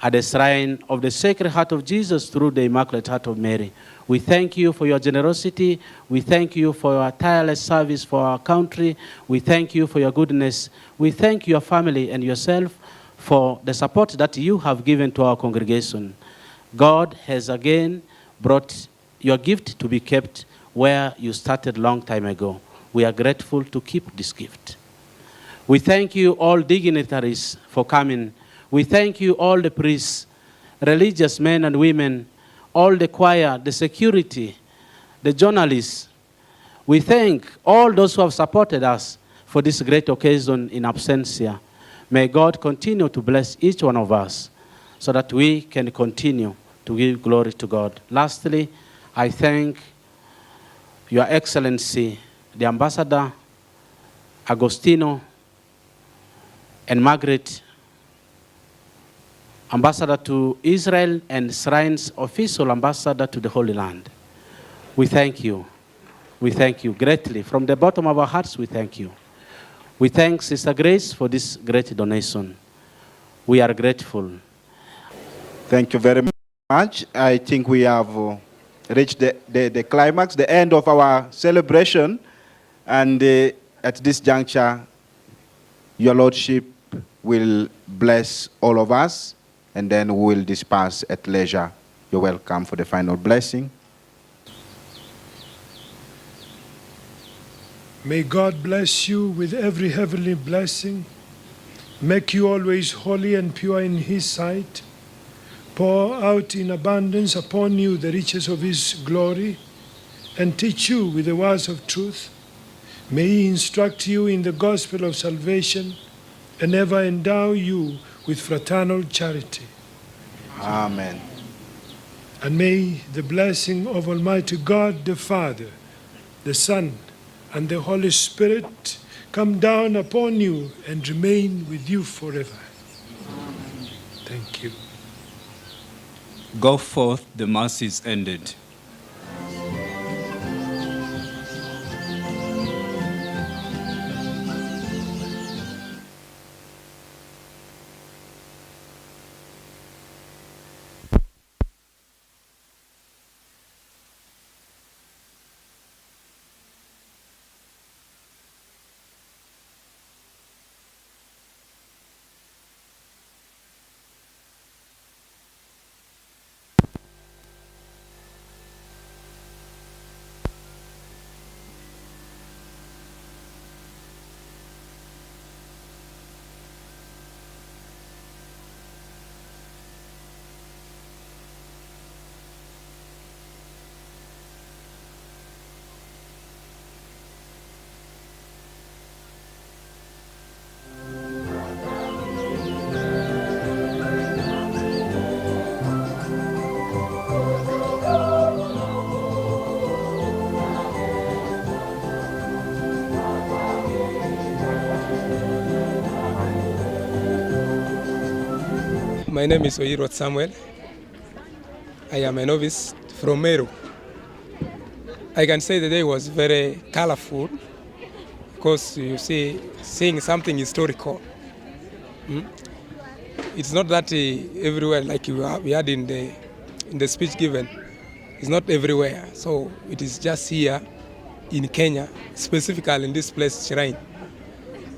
[SPEAKER 1] at the shrine of the Sacred Heart of Jesus through the Immaculate Heart of Mary. We thank you for your generosity. We thank you for your tireless service for our country. We thank you for your goodness. We thank your family and yourself for the support that you have given to our congregation. God has again brought your gift to be kept where you started long time ago. We are grateful to keep this gift. We thank you all dignitaries for coming. We thank you all the priests, religious men and women, all the choir, the security, the journalists. We thank all those who have supported us for this great occasion in absentia. May God continue to bless each one of us so that we can continue to give glory to God. Lastly, I thank Your Excellency, the Ambassador Agostino and Margaret, Ambassador to Israel and Shrine's official ambassador to the Holy Land. We thank you. We thank you greatly. From the bottom of our hearts, we thank you. We thank Sister Grace for this great donation. We are grateful.
[SPEAKER 8] Thank you very much. I think we have reached the climax, the end of our celebration. And at this juncture, Your Lordship will bless all of us, and then we will disperse at leisure. You're welcome for the final blessing.
[SPEAKER 3] May God bless you with every heavenly blessing, make you always holy and pure in His sight, pour out in abundance upon you the riches of His glory, and teach you with the words of truth. May He instruct you in the gospel of salvation and ever endow you with fraternal charity.
[SPEAKER 8] Amen.
[SPEAKER 3] And may the blessing of Almighty God, the Father, the Son, and the Holy Spirit come down upon you and remain with you forever. Amen. Thank you.
[SPEAKER 15] Go forth, the Mass is ended.
[SPEAKER 20] My name is Oirot Samuel. I am a novice from Meru. I can say the day was very colorful because you see, seeing something historical. It's not that everywhere like we had in the speech given. It's not everywhere. So it is just here in Kenya, specifically in this place, Shrine.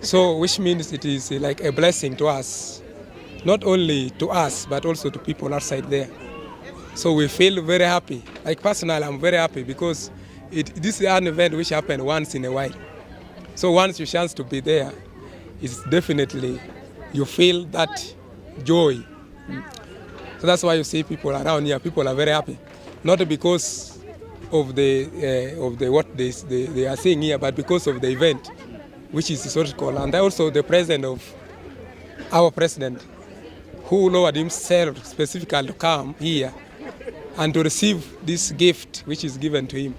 [SPEAKER 20] So which means it is like a blessing to us, not only to us, but also to people outside there. So we feel very happy. Like personally, I'm very happy because this is an event which happens once in a while. So once you chance to be there, it's definitely, you feel that joy. So that's why you see people around here, people are very happy. Not because of the what they are seeing here, but because of the event, which is historical. And also the presence of our president, who lowered himself specifically to come here and to receive this gift which is given to him.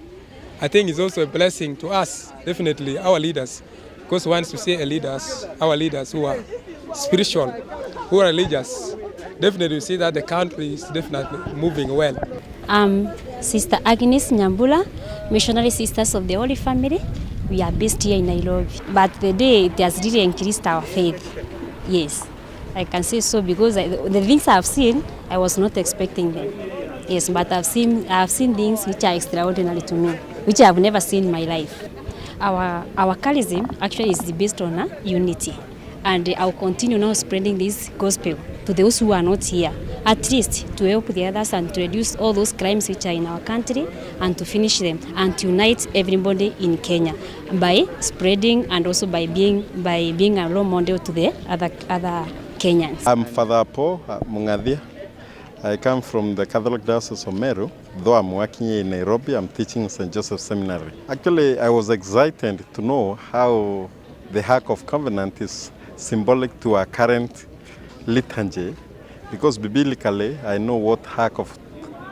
[SPEAKER 20] I think it's also a blessing to us, definitely our leaders, because once you see our leaders who are spiritual, who are religious, definitely you see that the country is definitely moving well.
[SPEAKER 21] Sister Agnes Nyambula, Missionary Sisters of the Holy Family. We are based here in Nairobi, but the day it has really increased our faith. Yes, I can say so because the things I've seen, I was not expecting them. Yes, but I've seen things which are extraordinary to me, which I have never seen in my life. Our charism actually is based on unity, and I'll continue now spreading this gospel to those who are not here, at least to help the others and to reduce all those crimes which are in our country and to finish them and to unite everybody in Kenya by spreading and also by being a role model to the other Kenyans.
[SPEAKER 22] I'm Father Paul Mungadia. I come from the Catholic Diocese of Meru. Though I'm working in Nairobi, I'm teaching St. Joseph Seminary. Actually, I was excited to know how the Ark of Covenant is symbolic to our current liturgy, because biblically I know what Ark of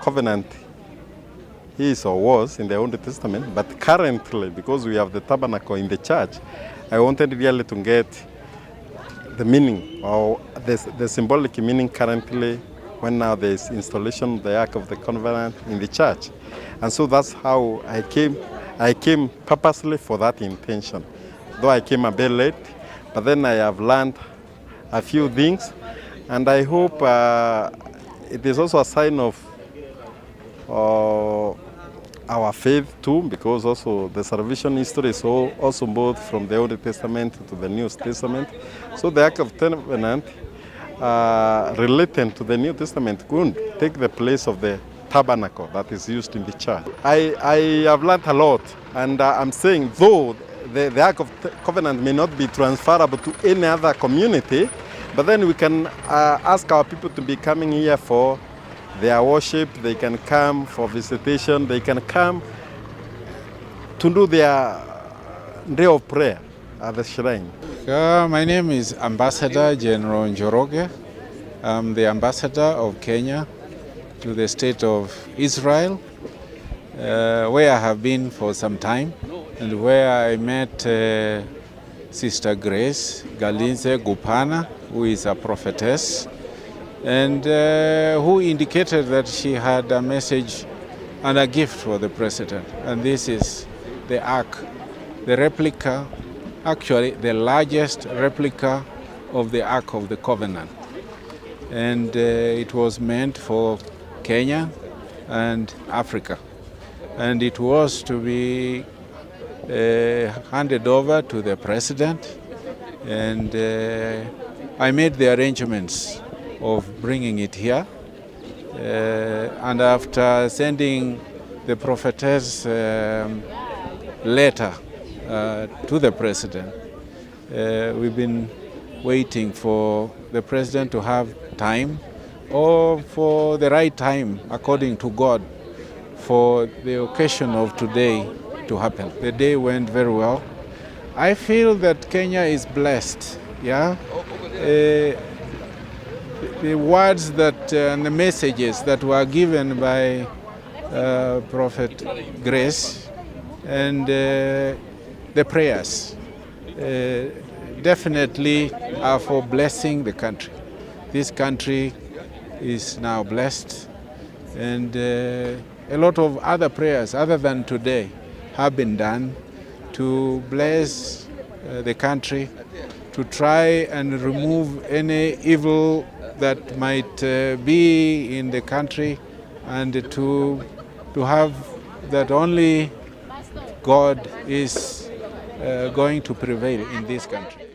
[SPEAKER 22] Covenant is or was in the Old Testament, but currently, because we have the tabernacle in the church, I wanted really to get the meaning or the symbolic meaning currently when now there is installation of the Ark of the Covenant in the church. And so that's how I came. I came purposely for that intention. Though I came a bit late, but then I have learned a few things, and I hope it is also a sign of our faith too, because also the salvation history is also both from the Old Testament to the New Testament. So the Ark of Covenant related to the New Testament could take the place of the tabernacle that is used in the church. I have learned a lot, and I'm saying though the Ark of Covenant may not be transferable to any other community, but then we can ask our people to be coming here for their worship. They can come for visitation. They can come to do their day of prayer at the shrine.
[SPEAKER 16] My name is Ambassador General Njoroge. I'm the ambassador of Kenya to the state of Israel, where I have been for some time, and where I met Sister Grace Galinze Gupana, who is a prophetess, and who indicated that she had a message and a gift for the president. And this is the Ark, the replica, actually the largest replica of the Ark of the Covenant. And it was meant for Kenya and Africa. And it was to be handed over to the president, and I made the arrangements of bringing it here. And after sending the prophetess letter to the president, we've been waiting for the president to have time, or for the right time, according to God, for the occasion of today to happen. The day went very well. I feel that Kenya is blessed, yeah? The words that and the messages that were given by Prophet Grace and the prayers definitely are for blessing the country. This country is now blessed. And a lot of other prayers other than today have been done to bless the country, to try and remove any evil that might be in the country, and to have that only God is going to prevail in this country.